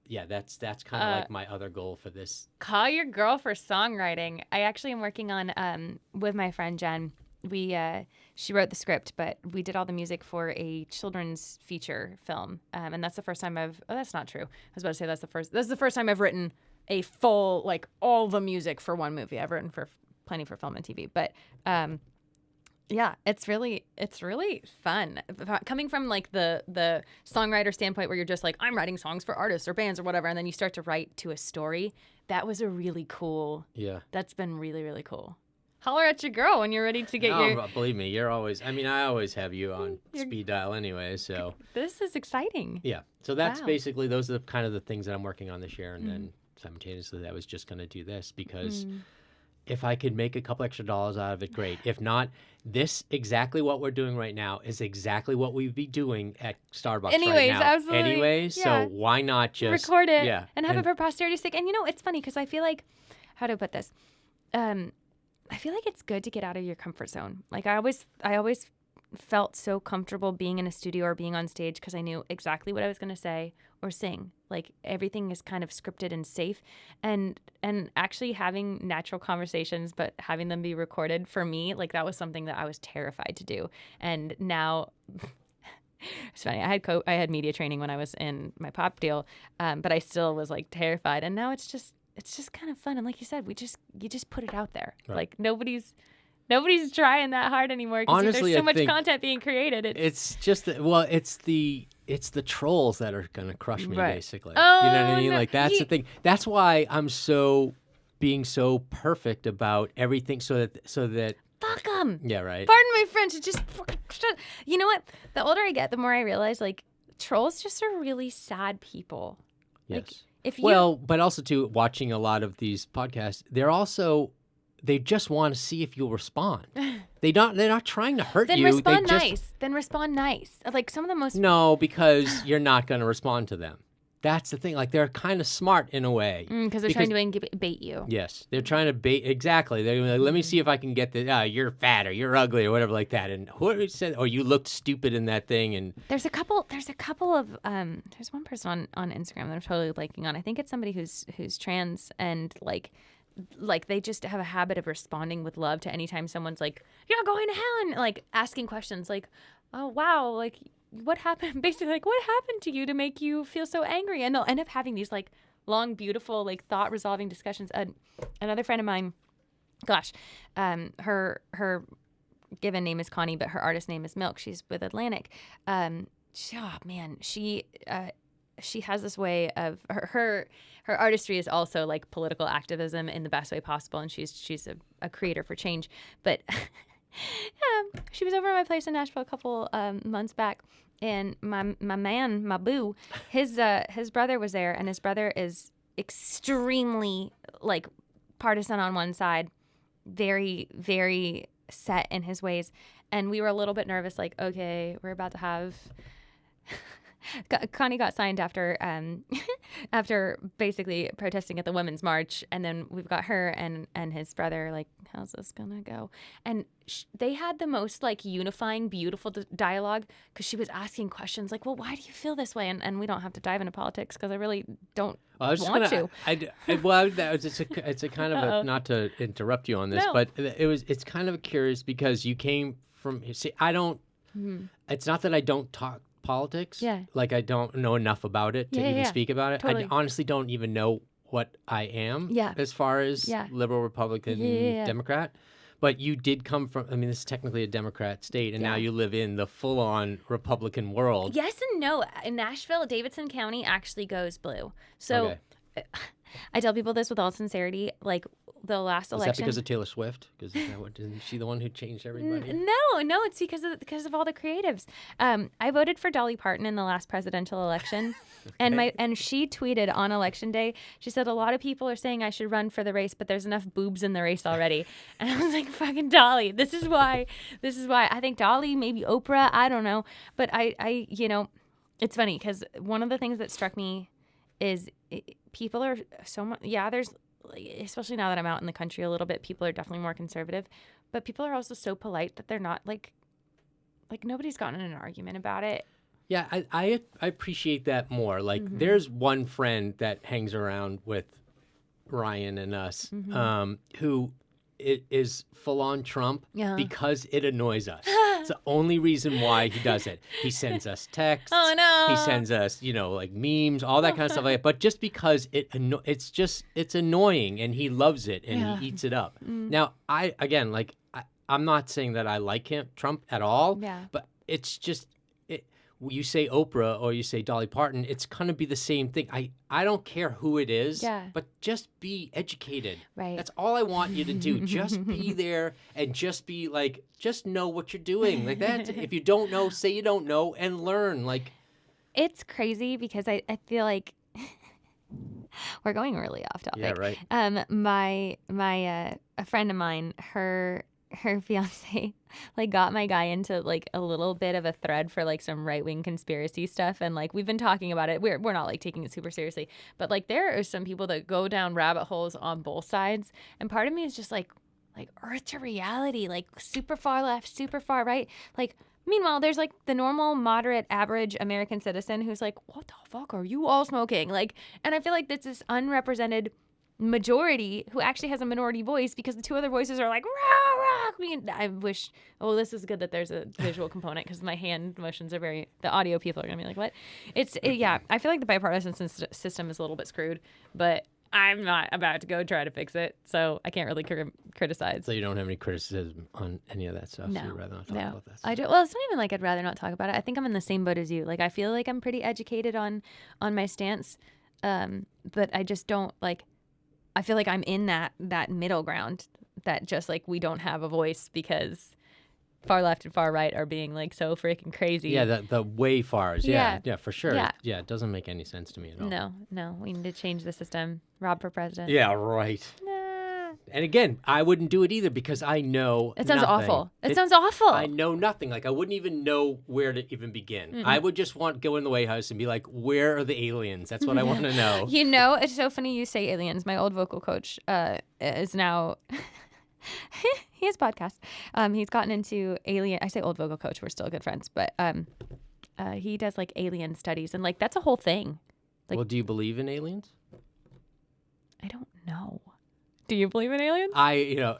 yeah, that's kind of my other goal for this. Call your girl for songwriting. I actually am working on with my friend Jen. she wrote the script, but we did all the music for a children's feature film. And that's the first time that's not true. I was about to say that's the first time I've written a full, like, all the music for one movie. I've written for plenty for film and TV. But yeah, it's really fun. Coming from like the songwriter standpoint where you're just like, I'm writing songs for artists or bands or whatever, and then you start to write to a story. That was a really cool. Yeah. That's been really, really cool. Holler at your girl when you're ready to get your. Believe me, you're always. I mean, I always have you on speed dial anyway. So this is exciting. Yeah. So that's basically those are kind of the things that I'm working on this year, and then simultaneously I was just going to do this because if I could make a couple extra dollars out of it, great. If not, this exactly what we're doing right now is exactly what we'd be doing at Starbucks right now. Absolutely. So why not just record it and have it for posterity's sake? And it's funny because I feel like, how do I put this? I feel like it's good to get out of your comfort zone. Like I always felt so comfortable being in a studio or being on stage because I knew exactly what I was going to say or sing. Like everything is kind of scripted and safe, and actually having natural conversations but having them be recorded, for me, like that was something that I was terrified to do. And now it's funny, I had media training when I was in my pop deal, but I still was like terrified, and now it's just kind of fun. And like you said, you just put it out there. Right. Like nobody's trying that hard anymore because there's so much content being created. It's the trolls that are going to crush me, basically. Oh, you know what I mean? No. Like that's the thing. That's why I'm being so perfect about everything so that fuck them. Yeah, right. Pardon my French. It just fucking shut. You know what? The older I get, the more I realize like trolls just are really sad people. Yes. Like, but also too, watching a lot of these podcasts, they just want to see if you'll respond. They're not trying to hurt you. Then respond nice. Like some of the most. No, because you're not going to respond to them. That's the thing. Like they're kind of smart in a way. They're trying to bait you. Yes, they're trying to bait. Exactly. They're like, let me see if I can get the. You're fat or you're ugly or whatever like that. And whoever said, or you looked stupid in that thing. And there's a couple of. There's one person on Instagram that I'm totally blanking on. I think it's somebody who's trans and like they just have a habit of responding with love to anytime someone's like, you're going to hell, and like asking questions like, oh wow, like what happened, basically like what happened to you to make you feel so angry, and they'll end up having these like long, beautiful, like thought resolving discussions. Another friend of mine, her given name is Connie, but her artist name is Milk. She's with Atlantic. She has this way of her artistry is also like political activism in the best way possible, and she's a creator for change. But she was over at my place in Nashville a couple months back, and my boo, his brother was there, and his brother is extremely like partisan on one side, very, very set in his ways, and we were a little bit nervous, like, okay, we're about to have. Connie got signed after basically protesting at the Women's March, and then we've got her and his brother. Like, how's this gonna go? And they had the most like unifying, beautiful dialogue because she was asking questions like, "Well, why do you feel this way?" And we don't have to dive into politics because I really don't want to. It's a kind of not to interrupt you on this, but it's kind of curious because you came from. See, I don't. It's not that I don't talk politics. Yeah. Like I don't know enough about it to even speak about it. Totally. I honestly don't even know what I am as far as liberal, Republican, Democrat. But you did come from, I mean, this is technically a Democrat state, and now you live in the full-on Republican world. Yes and no. In Nashville, Davidson County actually goes blue. So I tell people this with all sincerity, like the last election. Is that because of Taylor Swift? Because isn't she the one who changed everybody? No, it's because of all the creatives. I voted for Dolly Parton in the last presidential election, and she tweeted on election day. She said a lot of people are saying I should run for the race, but there's enough boobs in the race already. And I was like, fucking Dolly. This is why. I think Dolly, maybe Oprah. I don't know, but I it's funny because one of the things that struck me is people are so much. Yeah, there's. Especially now that I'm out in the country a little bit, people are definitely more conservative, but people are also so polite that they're not like nobody's gotten in an argument about it. Yeah, I appreciate that more. Like there's one friend that hangs around with Ryan and us who is full on Trump because it annoys us. It's the only reason why he does it. He sends us texts. Oh, no. He sends us, like memes, all that kind of stuff like that. But just because it's annoying and he loves it and he eats it up. Now, I'm not saying that I like Trump at all. Yeah. But it's just, you say Oprah or you say Dolly Parton, it's going to be the same thing. I don't care who it is, but just be educated. Right. That's all I want you to do. Just be there and just be like, just know what you're doing. Like that. If you don't know, say you don't know and learn. Like, it's crazy because I feel like we're going really off topic. Yeah, right. A friend of mine, her fiance like got my guy into like a little bit of a thread for like some right-wing conspiracy stuff, and like we've been talking about it. We're not like taking it super seriously, but like there are some people that go down rabbit holes on both sides, and part of me is just like earth to reality, like super far left, super far right. Like meanwhile, there's like the normal, moderate, average American citizen who's like, what the fuck are you all smoking? Like, and I feel like that's this unrepresented majority who actually has a minority voice, because the two other voices are like, rah, rah. I mean, I wish, this is good that there's a visual component, because my hand motions are the audio people are going to be like, what? I feel like the bipartisan system is a little bit screwed, but I'm not about to go try to fix it, so I can't really criticize. So you don't have any criticism on any of that stuff? No. So you'd rather not talk about that stuff? I do. Well, it's not even like I'd rather not talk about it. I think I'm in the same boat as you. Like, I feel like I'm pretty educated on my stance, but I just don't like. I feel like I'm in that middle ground that just like we don't have a voice because far left and far right are being like so freaking crazy. Yeah, the way fars. Yeah, for sure. Yeah. It doesn't make any sense to me at all. No, we need to change the system. Rob for president. Yeah, right. Nah. And again, I wouldn't do it either because I know it sounds nothing. awful. It sounds awful. I know nothing. Like, I wouldn't even know where to even begin. Mm-mm. I would just go in the White House and be like, where are the aliens? That's what I want to know. It's so funny you say aliens. My old vocal coach is now... he has a podcast. He's gotten into alien... I say old vocal coach. We're still good friends. But he does, like, alien studies. And, like, that's a whole thing. Like, well, do you believe in aliens? I don't know. Do you believe in aliens?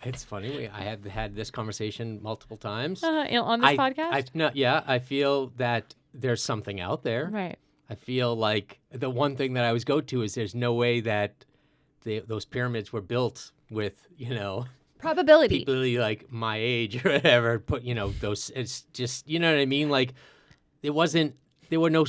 It's funny. I have had this conversation multiple times. On this podcast? I feel that there's something out there. Right. I feel like the one thing that I always go to is there's no way that those pyramids were built with, probability. People like my age or whatever put, those, it's just, you know what I mean? Like, there were no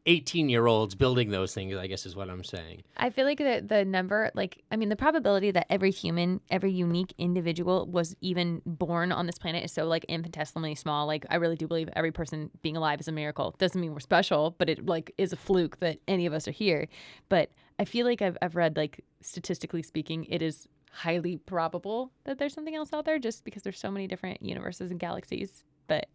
18-year-olds building those things, I guess is what I'm saying. I feel like the number, the probability that every human, every unique individual was even born on this planet is so, like, infinitesimally small. Like, I really do believe every person being alive is a miracle. Doesn't mean we're special, but it, like, is a fluke that any of us are here. But I feel like I've read, like, statistically speaking, it is highly probable that there's something else out there just because there's so many different universes and galaxies. But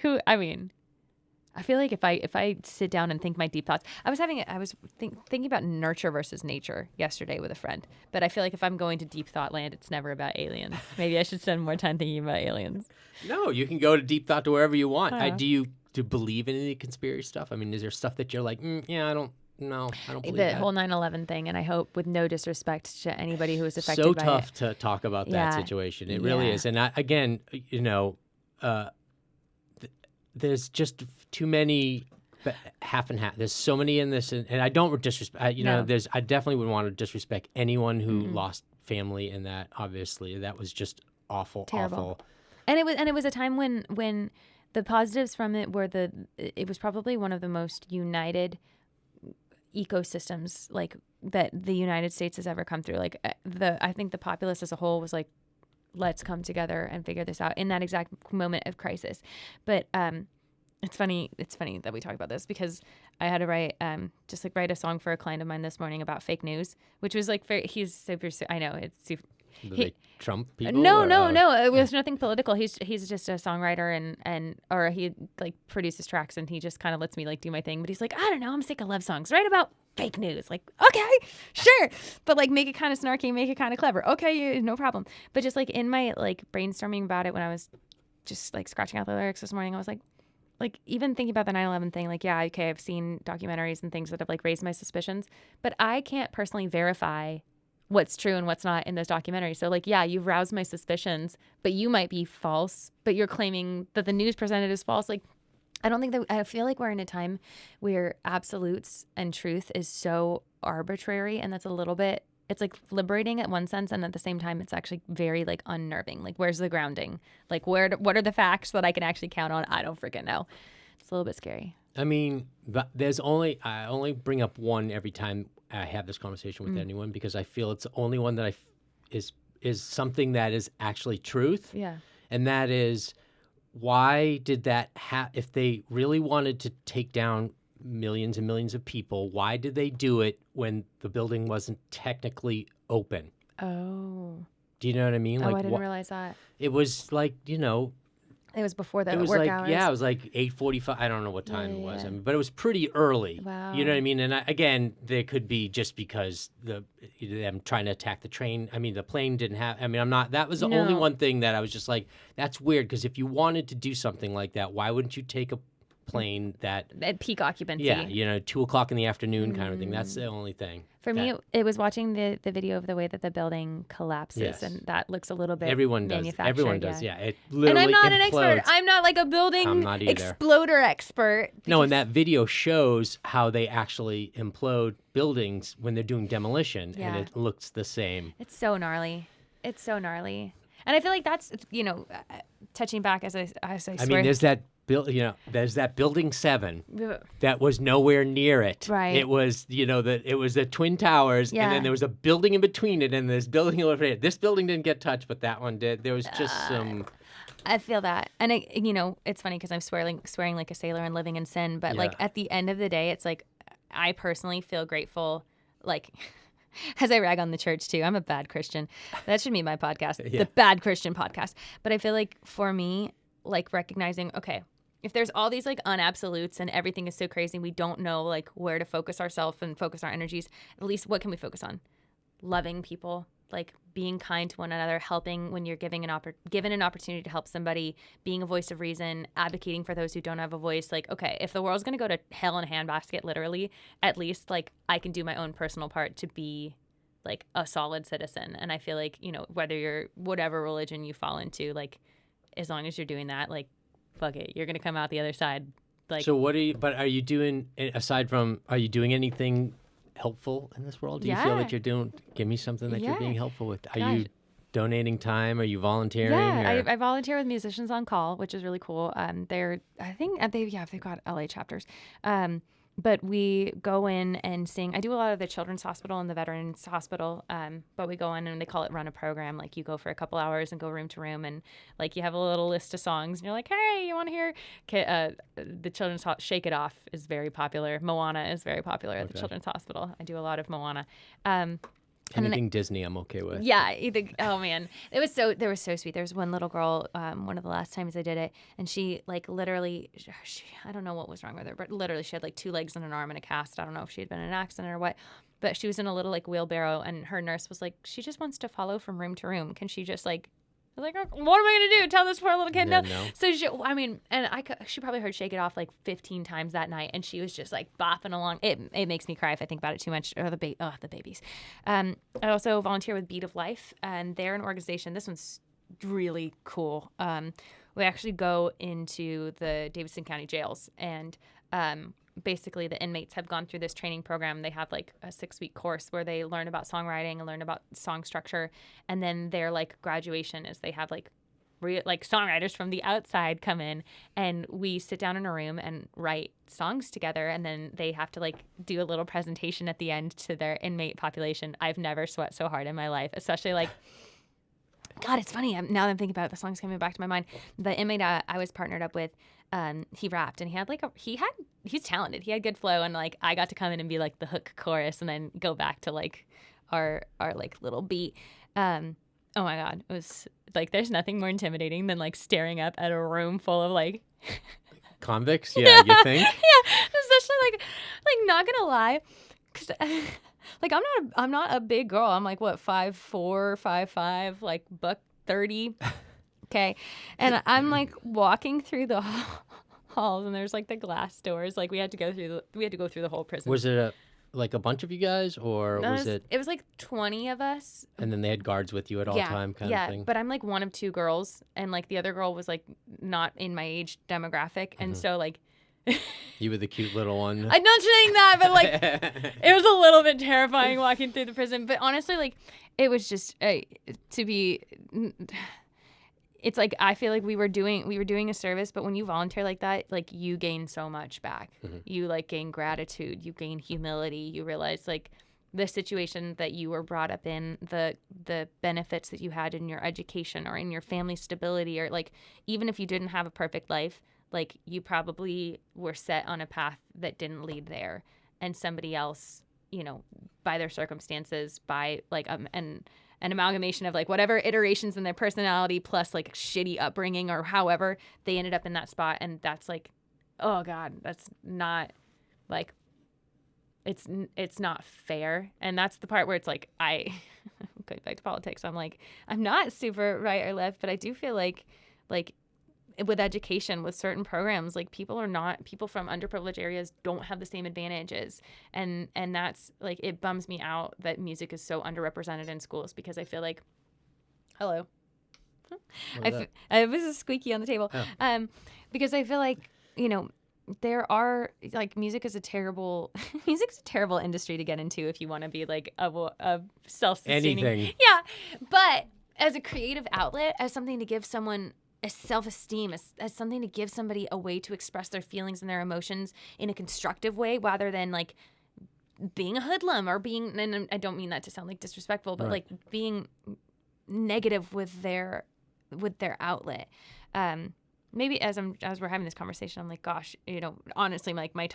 I feel like if I sit down and think my deep thoughts, I was thinking about nurture versus nature yesterday with a friend. But I feel like if I'm going to deep thought land, it's never about aliens. Maybe I should spend more time thinking about aliens. No, you can go to deep thought to wherever you want. Do you believe in any conspiracy stuff? I mean, is there stuff that you're like, I don't believe that. The whole 9/11 thing, and I hope with no disrespect to anybody who was affected by it. So tough to talk about that situation. It really is. And again, there's just too many half and half. There's so many in this, and I don't disrespect. I definitely would want to disrespect anyone who lost family in that. Obviously, that was just awful, terrible. Awful. And it was a time when the positives from it were it was probably one of the most united ecosystems like that the United States has ever come through. Like I think the populace as a whole was like, let's come together and figure this out in that exact moment of crisis. But it's funny that we talk about this because I had to write a song for a client of mine this morning about fake news, which was like he's super. I know it's super. They Trump people? No. It was nothing political. He's just a songwriter or he like produces tracks and he just kind of lets me like do my thing. But he's like, I don't know, I'm sick of love songs. Write about fake news. Like, okay, sure, but like make it kind of snarky, make it kind of clever. Okay, no problem. But just like in my like brainstorming about it when I was just like scratching out the lyrics this morning, I was like even thinking about the 9/11 thing, like, yeah, okay, I've seen documentaries and things that have like raised my suspicions, but I can't personally verify what's true and what's not in those documentaries. So like, yeah, you've roused my suspicions, but you might be false, but you're claiming that the news presented is false. Like, I feel like we're in a time where absolutes and truth is so arbitrary, and that's a little bit, it's like liberating at one sense, and at the same time it's actually very like unnerving. Like, where's the grounding? Like, what are the facts that I can actually count on? I don't freaking know. It's a little bit scary. I mean, but I only bring up one every time I have this conversation with anyone, because I feel it's the only one that is something that is actually truth. Yeah. And that is, why did that if they really wanted to take down millions and millions of people, why did they do it when the building wasn't technically open? Oh. Do you know what I mean? I didn't realize that. It was like, It was before the it was work like, hours. Yeah, it was like 8:45. I don't know what time it was. Yeah. I mean, but it was pretty early. Wow. You know what I mean? And again, there could be just because them trying to attack the train. I mean, the plane didn't have. I mean, that was the only one thing that I was just like, that's weird. Because if you wanted to do something like that, why wouldn't you take a plane that at peak occupancy? Yeah, 2:00 in the afternoon kind of thing. That's the only thing. For me, it was watching the video of the way that the building collapses, and that looks a little bit manufactured. Everyone does. Yeah, it literally and I'm not implodes. an expert. I'm not like a building exploder expert. No, and that video shows how they actually implode buildings when they're doing demolition, and it looks the same. It's so gnarly. And I feel like that's, touching back as I swear. I mean, there's that building 7 that was nowhere near it. Right. It was, it was the Twin Towers, and then there was a building in between it, and this building over here. This building didn't get touched, but that one did. There was just some. I feel that, and it's funny because I'm swearing like a sailor and living in sin. But like at the end of the day, it's like I personally feel grateful, like. As I rag on the church too, I'm a bad Christian. That should be my podcast, the Bad Christian Podcast. But I feel like for me, like recognizing, okay, if there's all these like unabsolutes and everything is so crazy, we don't know like where to focus ourselves and focus our energies. At least what can we focus on? Loving people, like being kind to one another, helping when you're given an opportunity to help somebody, being a voice of reason, advocating for those who don't have a voice. Like, okay, if the world's going to go to hell in a handbasket, literally, at least like I can do my own personal part to be like a solid citizen. And I feel like, whether you're whatever religion you fall into, like as long as you're doing that, like, fuck it, you're going to come out the other side. Like, so are you doing, aside from, are you doing anything helpful in this world? Do you feel that you're doing, give me something that you're being helpful with? Are you donating time? Are you volunteering? Yeah, I volunteer with Musicians on Call, which is really cool. They've got LA chapters. But we go in and sing. I do a lot of the Children's Hospital and the Veterans Hospital, but we go in and they call it run a program. Like you go for a couple hours and go room to room, and like you have a little list of songs, and you're like, hey, you want to hear? The Children's Shake It Off is very popular. Moana is very popular at the Children's Hospital. I do a lot of Moana. Anything Disney, I'm okay with. Yeah. Oh man, they were so sweet. There was one little girl, one of the last times I did it, and she like literally, I don't know what was wrong with her, but literally she had like 2 legs and an arm and a cast. I don't know if she had been in an accident or what, but she was in a little like wheelbarrow, and her nurse was like, she just wants to follow from room to room. Can she just like? I was like, what am I going to do? Tell this poor little kid no? So she probably heard Shake It Off like 15 times that night, and she was just like bopping along. It makes me cry if I think about it too much. Or the babies. I also volunteer with Beat of Life, and they're an organization. This one's really cool. We actually go into the Davidson County jails, and basically the inmates have gone through this training program. They have like a 6-week course where they learn about songwriting and learn about song structure. And then their like graduation is they have like songwriters from the outside come in, and we sit down in a room and write songs together. And then they have to like do a little presentation at the end to their inmate population. I've never sweat so hard in my life, especially like, God, it's funny. Now that I'm thinking about it, the song's coming back to my mind. The inmate I was partnered up with, he rapped, and he had he's talented. He had good flow, and like I got to come in and be like the hook chorus, and then go back to like our like little beat. Oh my God, it was like there's nothing more intimidating than like staring up at a room full of like convicts. Yeah, you think? Yeah, especially like not gonna lie, because. Like I'm not a big girl. I'm like what 5'4", 5'5", like $130. Okay, and I'm like walking through the halls, and there's like the glass doors. Like we had to go through the whole prison. Was it like a bunch of you guys, or was it? It was like 20 of us. And then they had guards with you at all time, kind of thing. Yeah, but I'm like one of two girls, and like the other girl was like not in my age demographic, and so like. You were the cute little one. I'm not saying that, but like it was a little bit terrifying walking through the prison. But honestly, like it was just to be. It's like I feel like we were doing a service, but when you volunteer like that, like you gain so much back. You like gain gratitude, you gain humility, you realize like the situation that you were brought up in, the benefits that you had in your education or in your family stability, or like even if you didn't have a perfect life, like you probably were set on a path that didn't lead there, and somebody else, you know, by their circumstances, by like an amalgamation of like whatever iterations in their personality plus like shitty upbringing or however they ended up in that spot. And that's like, oh God, that's not like, it's not fair. And that's the part where it's like, I going back to politics. I'm like, I'm not super right or left, but I do feel like with education, with certain programs, like people from underprivileged areas don't have the same advantages. And that's like, it bums me out that music is so underrepresented in schools, because I feel like, hello. It was a squeaky on the table. Oh. Because I feel like, you know, there are like music is a terrible industry to get into if you want to be like a self-sustaining. Anything. Yeah. But as a creative outlet, as something to give someone as self-esteem, as something to give somebody a way to express their feelings and their emotions in a constructive way, rather than like being a hoodlum or being, and I don't mean that to sound like disrespectful, but like being negative with their outlet. Maybe as we're having this conversation, I'm like, gosh, you know, honestly, like my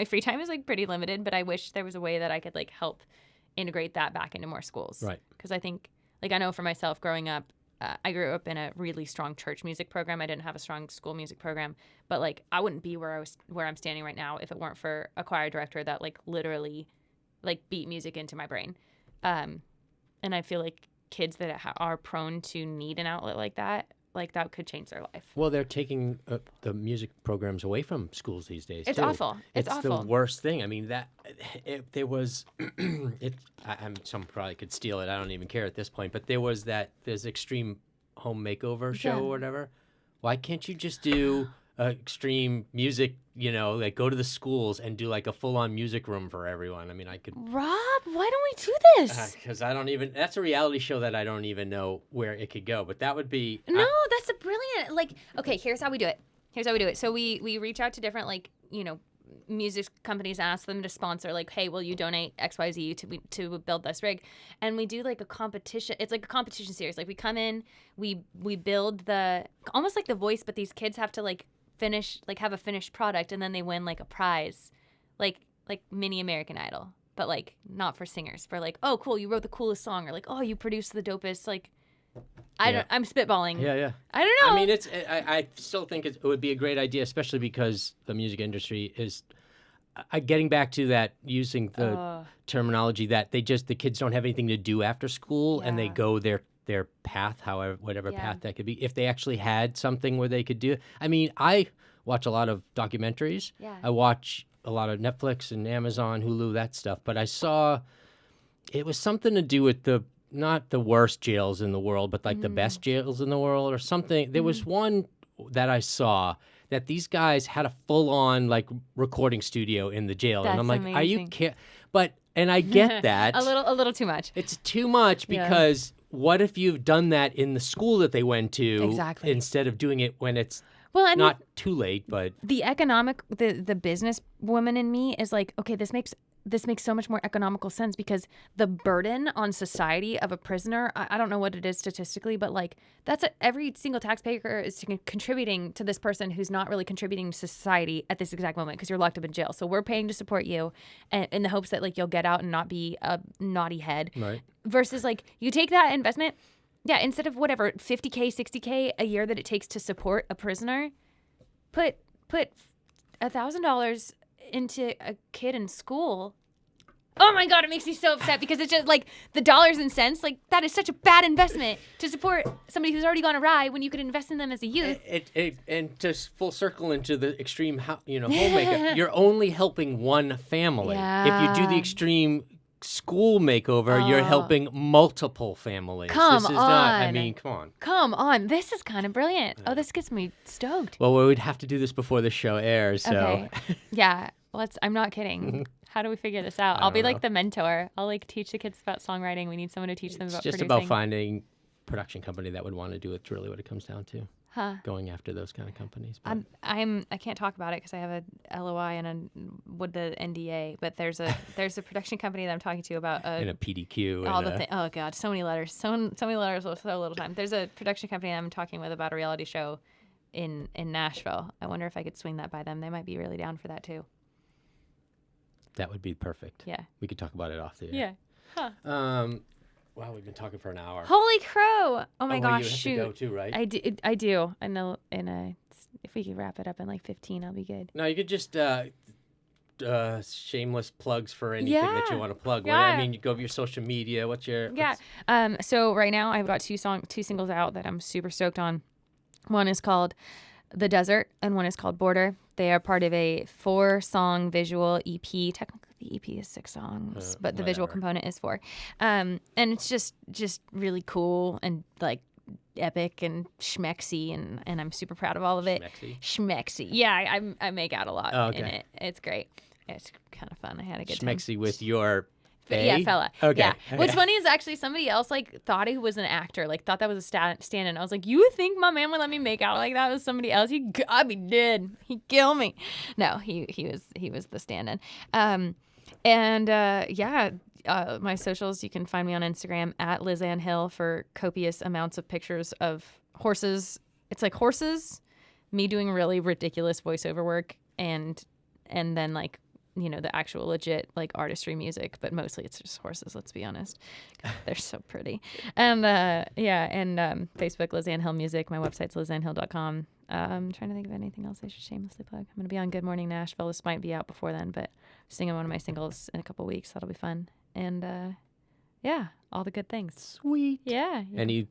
free time is like pretty limited, but I wish there was a way that I could like help integrate that back into more schools. Right. Because I think, like, I know for myself growing up, I grew up in a really strong church music program. I didn't have a strong school music program, but like I wouldn't be where I'm standing right now if it weren't for a choir director that like literally like beat music into my brain. And I feel like kids that are prone to need an outlet like that could change their life. Well, they're taking the music programs away from schools these days. It's too. awful. It's awful. The worst thing. I mean, that if there was, some probably could steal it. I don't even care at this point. But there's extreme home makeover show or whatever. Why can't you just do extreme music? You know, like go to the schools and do like a full-on music room for everyone. I mean, I could. Rob, why don't we do this? Because I don't even. That's a reality show that I don't even know where it could go. But that would be. No, that's a brilliant. Like, okay, here's how we do it. So we reach out to different like, you know, music companies, ask them to sponsor, like, hey, will you donate XYZ to build this rig? And we do like a competition. It's like a competition series. Like we come in, we build almost like The Voice, but these kids have to like have a finished product, and then they win like a prize, like mini American Idol, but like not for singers, for like, oh cool, you wrote the coolest song, or like, oh, you produced the dopest, like I'm spitballing. Yeah. I don't know. I mean, I still think it would be a great idea, especially because the music industry is getting back to that, using the terminology that the kids don't have anything to do after school, and they go their path, whatever path that could be. If they actually had something where they could do it. I mean, I watch a lot of documentaries. Yeah. I watch a lot of Netflix and Amazon, Hulu, that stuff. But I saw it was something to do with not the worst jails in the world, but like the best jails in the world or something. There was one that I saw that these guys had a full-on like recording studio in the jail. That's and I'm like, amazing. Are you kidding? And I get that. a little too much. It's too much because what if you've done that in the school that they went to instead of doing it when it's not too late? But the business woman in me is like, okay, this makes so much more economical sense, because the burden on society of a prisoner, I don't know what it is statistically, but like every single taxpayer is contributing to this person who's not really contributing to society at this exact moment, because you're locked up in jail. So we're paying to support you in the hopes that like you'll get out and not be a naughty head. Right. Versus like you take that investment, instead of whatever, $50K, $60K a year that it takes to support a prisoner, put $1,000 into a kid in school, Oh my God, it makes me so upset because it's just like the dollars and cents. Like that is such a bad investment to support somebody who's already gone awry when you could invest in them as a youth. And just full circle into the extreme, homemaker. You're only helping one family. Yeah. If you do the extreme school makeover, you're helping multiple families. Come this is on. not. I mean, come on. Come on. This is kind of brilliant. Oh, this gets me stoked. Well, we would have to do this before the show airs. So. Okay. Yeah. I'm not kidding. How do we figure this out? I'll be like the mentor. I'll like teach the kids about songwriting. We need someone to teach them about producing. It's just about finding production company that would want to do it. It's really what it comes down to. Going after those kind of companies. But. I can't talk about it because I have a LOI and with the NDA. But there's a production company that I'm talking to about and a PDQ. All the things. Oh God, so many letters. So many letters with so little time. There's a production company I'm talking with about a reality show in Nashville. I wonder if I could swing that by them. They might be really down for that too. That would be perfect. Yeah. We could talk about it off the air. Yeah. Wow, we've been talking for an hour. Holy crow! Oh my gosh, you have shoot! to go too, right? I do. I know. If we could wrap it up in like 15, I'll be good. No, you could just shameless plugs for anything that you want to plug. Yeah. I mean, you go over your social media. What's your So right now I've got two singles out that I'm super stoked on. One is called The Desert, and one is called Border. They are part of a 4-song visual EP. Technically, the EP is 6 songs, but the visual component is 4. And it's just really cool and like epic and schmexy, and I'm super proud of all of it. Schmexy. Yeah, I make out a lot in it. It's great. It's kind of fun. I had a good time. Schmexy with your Yeah, fella. Okay. Yeah. What's funny is actually somebody else like thought he was an actor, like thought that was a stand-in. I was like, you think my man would let me make out like that with somebody else? I'd be dead. He'd kill me. No, he was the stand-in. My socials, you can find me on Instagram at Liz Ann Hill for copious amounts of pictures of horses. It's like horses, me doing really ridiculous voiceover work, and then like, the actual legit like artistry music, but mostly it's just horses, let's be honest. They're so pretty. And Facebook, Liz Ann Hill Music. My website's lizannhill.com. I'm trying to think of anything else I should shamelessly plug. I'm going to be on Good Morning Nashville. This might be out before then, but I'm singing one of my singles in a couple weeks. That'll be fun. And all the good things. Sweet. Yeah. Any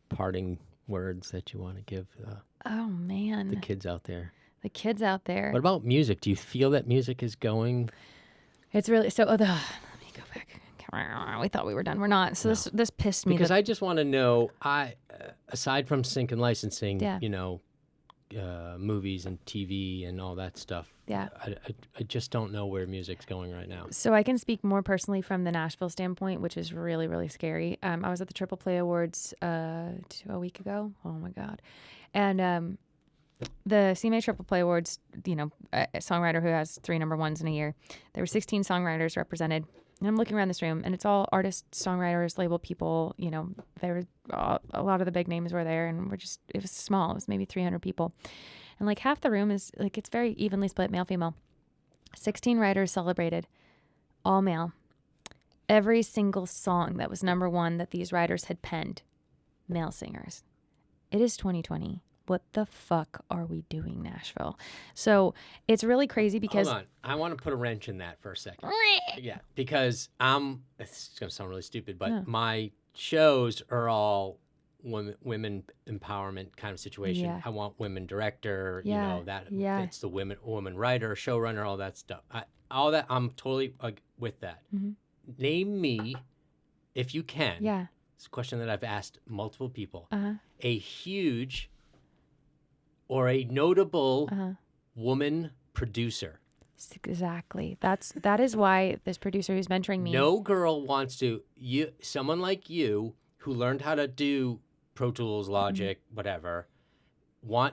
parting words that you want to give the kids out there? The kids out there. What about music? Do you feel that music is going? It's really so. Let me go back. We thought we were done. We're not. So this pissed me because I just want to know. Aside from sync and licensing, movies and TV and all that stuff. Yeah. I just don't know where music's going right now. So I can speak more personally from the Nashville standpoint, which is really, really scary. I was at the Triple Play Awards a week ago. Oh my God, and the CMA Triple Play Awards, a songwriter who has 3 number ones in a year. There were 16 songwriters represented. And I'm looking around this room, and it's all artists, songwriters, label people. There were a lot of the big names were there, and it was small. It was maybe 300 people. And like half the room is like, it's very evenly split, male, female. 16 writers celebrated, all male. Every single song that was number 1 that these writers had penned, male singers. It is 2020. What the fuck are we doing, Nashville? So it's really crazy because... Hold on. I want to put a wrench in that for a second. Yeah, because it's going to sound really stupid, but my shows are all women empowerment kind of situation. Yeah. I want women director, it's the woman writer, showrunner, all that stuff. All that, I'm totally with that. Mm-hmm. Name me, if you can. Yeah. It's a question that I've asked multiple people. Uh-huh. A huge or a notable woman producer. Exactly. That is why this producer who's mentoring me. No girl wants to. Someone like you who learned how to do Pro Tools, Logic, whatever,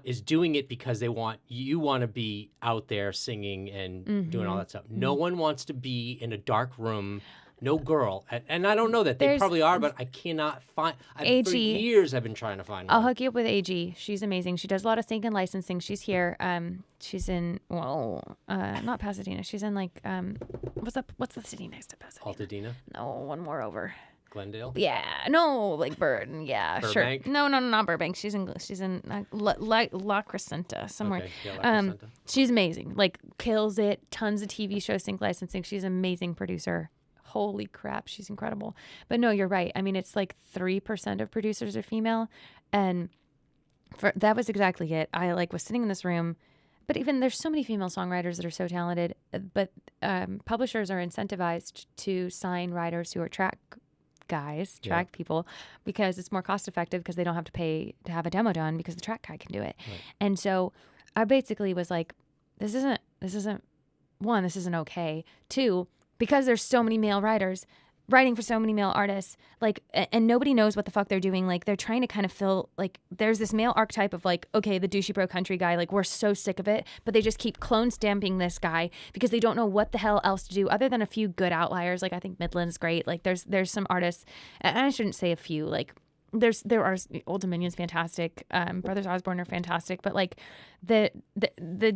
is doing it because you want to be out there singing and doing all that stuff. No one wants to be in a dark room. No girl, and I don't know that. They probably are, but I cannot find. For years I've been trying to find one. I'll hook you up with AG. She's amazing. She does a lot of sync and licensing. She's here. She's in, not Pasadena. She's in like, what's the city next to Pasadena? Altadena? No, one more over. Glendale? Yeah, no, like Burton. Yeah, Burbank? sure. No, not Burbank. She's in La Crescenta somewhere. Okay, yeah, La Crescenta. She's amazing. Like kills it. Tons of TV shows, sync licensing. She's an amazing producer. Holy crap, she's incredible. But no, you're right. I mean, it's like 3% of producers are female, and that was exactly it. I like was sitting in this room. But even there's so many female songwriters that are so talented, but publishers are incentivized to sign writers who are track people, because it's more cost effective because they don't have to pay to have a demo done because the track guy can do it. Right. And so I basically was like, this isn't okay. 2, because there's so many male writers writing for so many male artists, like, and nobody knows what the fuck they're doing. Like, they're trying to kind of fill, like, there's this male archetype of like, okay, the douchey bro country guy, like, we're so sick of it, but they just keep clone stamping this guy because they don't know what the hell else to do other than a few good outliers. Like, I think Midland's great. Like, there's some artists, and I shouldn't say a few, like, there are Old Dominion's fantastic, Brothers Osborne are fantastic, but like the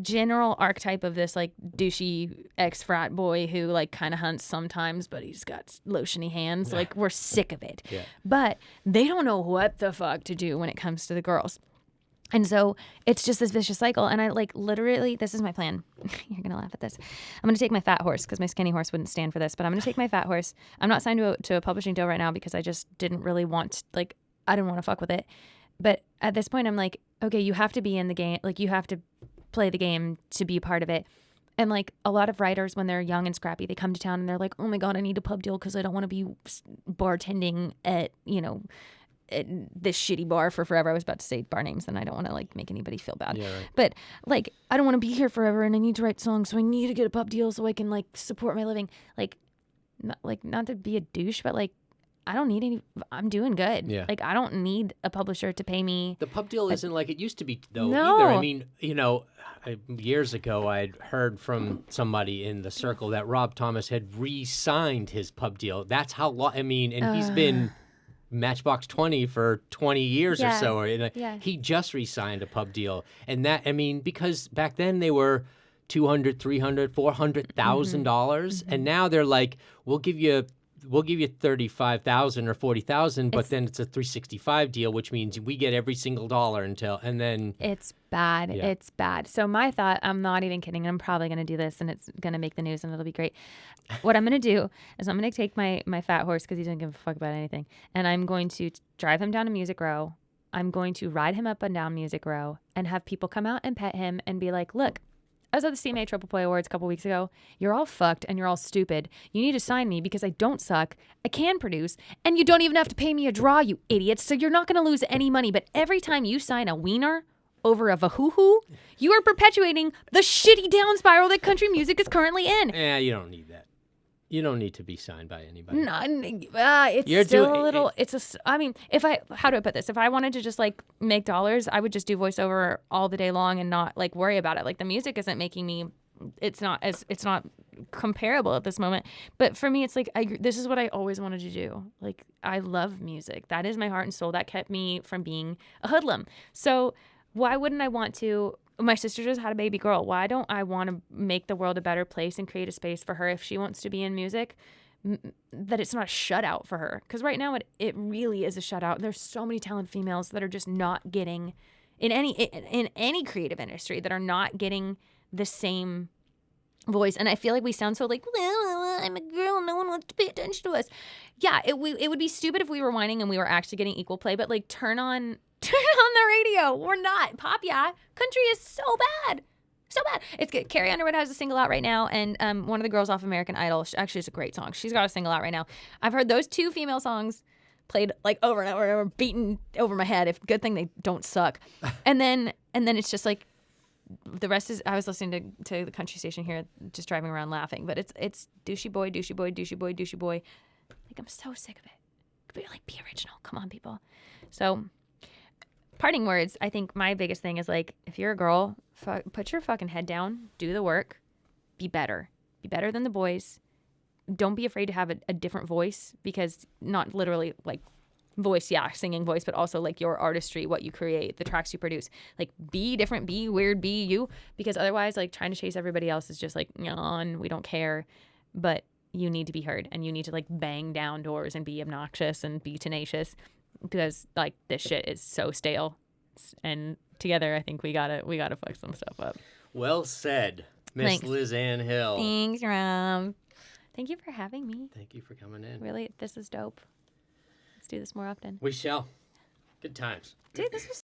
general archetype of this like douchey ex frat boy who like kind of hunts sometimes, but he's got lotiony hands. Like, we're sick of it. Yeah. But they don't know what the fuck to do when it comes to the girls. And so it's just this vicious cycle. And I like literally, this is my plan. You're going to laugh at this. I'm going to take my fat horse because my skinny horse wouldn't stand for this, but I'm going to take my fat horse. I'm not signed to a publishing deal right now because I just didn't really want, like, I didn't want to fuck with it. But at this point, I'm like, okay, you have to be in the game. Like, you have to play the game to be a part of it. And like a lot of writers, when they're young and scrappy, they come to town and they're like, oh my God, I need a pub deal because I don't want to be bartending at, at this shitty bar for forever. I was about to say bar names, and I don't want to like make anybody feel bad. Yeah, right. But like, I don't want to be here forever, and I need to write songs, so I need to get a pub deal so I can like support my living. Not to be a douche, but like, I don't need any. I'm doing good. Yeah. Like, I don't need a publisher to pay me. The pub deal isn't like it used to be, though, either. I mean, years ago, I'd heard from somebody in the circle that Rob Thomas had re-signed his pub deal. That's how long. I mean, and he's been Matchbox 20 for 20 years or so. He just re-signed a pub deal, and that, I mean, because back then they were $200,000, $300,000, $400,000, and now they're like, we'll give you $35,000 or $40,000, but then it's a $365 deal, which means we get every single dollar and then it's bad. Yeah. It's bad. So my thought, I'm not even kidding. I'm probably going to do this, and it's going to make the news, and it'll be great. What I'm going to do is I'm going to take my fat horse, because he doesn't give a fuck about anything, and I'm going to drive him down to Music Row. I'm going to ride him up and down Music Row and have people come out and pet him and be like, look, I was at the CMA Triple Play Awards a couple weeks ago. You're all fucked and you're all stupid. You need to sign me because I don't suck. I can produce. And you don't even have to pay me a draw, you idiots. So you're not going to lose any money. But every time you sign a wiener over a vahoo-hoo, you are perpetuating the shitty down spiral that country music is currently in. Yeah, you don't need that. You don't need to be signed by anybody. No, it's still a little. How do I put this? If I wanted to just like make dollars, I would just do voiceover all the day long and not like worry about it. Like, the music isn't making me. It's not comparable at this moment. But for me, it's like this is what I always wanted to do. Like, I love music. That is my heart and soul. That kept me from being a hoodlum. So why wouldn't I want to? My sister just had a baby girl. Why don't I want to make the world a better place and create a space for her if she wants to be in music, that it's not a shutout for her? Because right now it really is a shutout. There's so many talented females that are just not getting in any creative industry, that are not getting the same voice. And I feel like we sound so like, well, I'm a girl, no one wants to pay attention to us. Yeah, it would be stupid if we were whining and we were actually getting equal play, but like turn on the radio. We're not. Pop, yeah. Country is so bad. So bad. It's good. Carrie Underwood has a single out right now, and one of the girls off American Idol, actually, it's a great song. She's got a single out right now. I've heard those 2 female songs played like over and over and over, beaten over my head. Good thing they don't suck. And then it's just like, the rest is, I was listening to the country station here, just driving around laughing, but it's douchey boy, douchey boy, douchey boy, douchey boy. Like, I'm so sick of it. Be original. Come on, people. So, parting words, I think my biggest thing is like, if you're a girl, put your fucking head down, do the work, be better than the boys. Don't be afraid to have a different voice, because not literally like voice, singing voice, but also like your artistry, what you create, the tracks you produce. Like, be different, be weird, be you, because otherwise like trying to chase everybody else is just like, yawn, we don't care. But you need to be heard, and you need to like bang down doors and be obnoxious and be tenacious, because like this shit is so stale. And together, I think we gotta fuck some stuff up. Well said, Miss Thanks. Liz Ann Hill. Thanks, Rob. Thank you for having me. Thank you for coming in. Really, this is dope. Let's do this more often. We shall. Good times. Dude, this was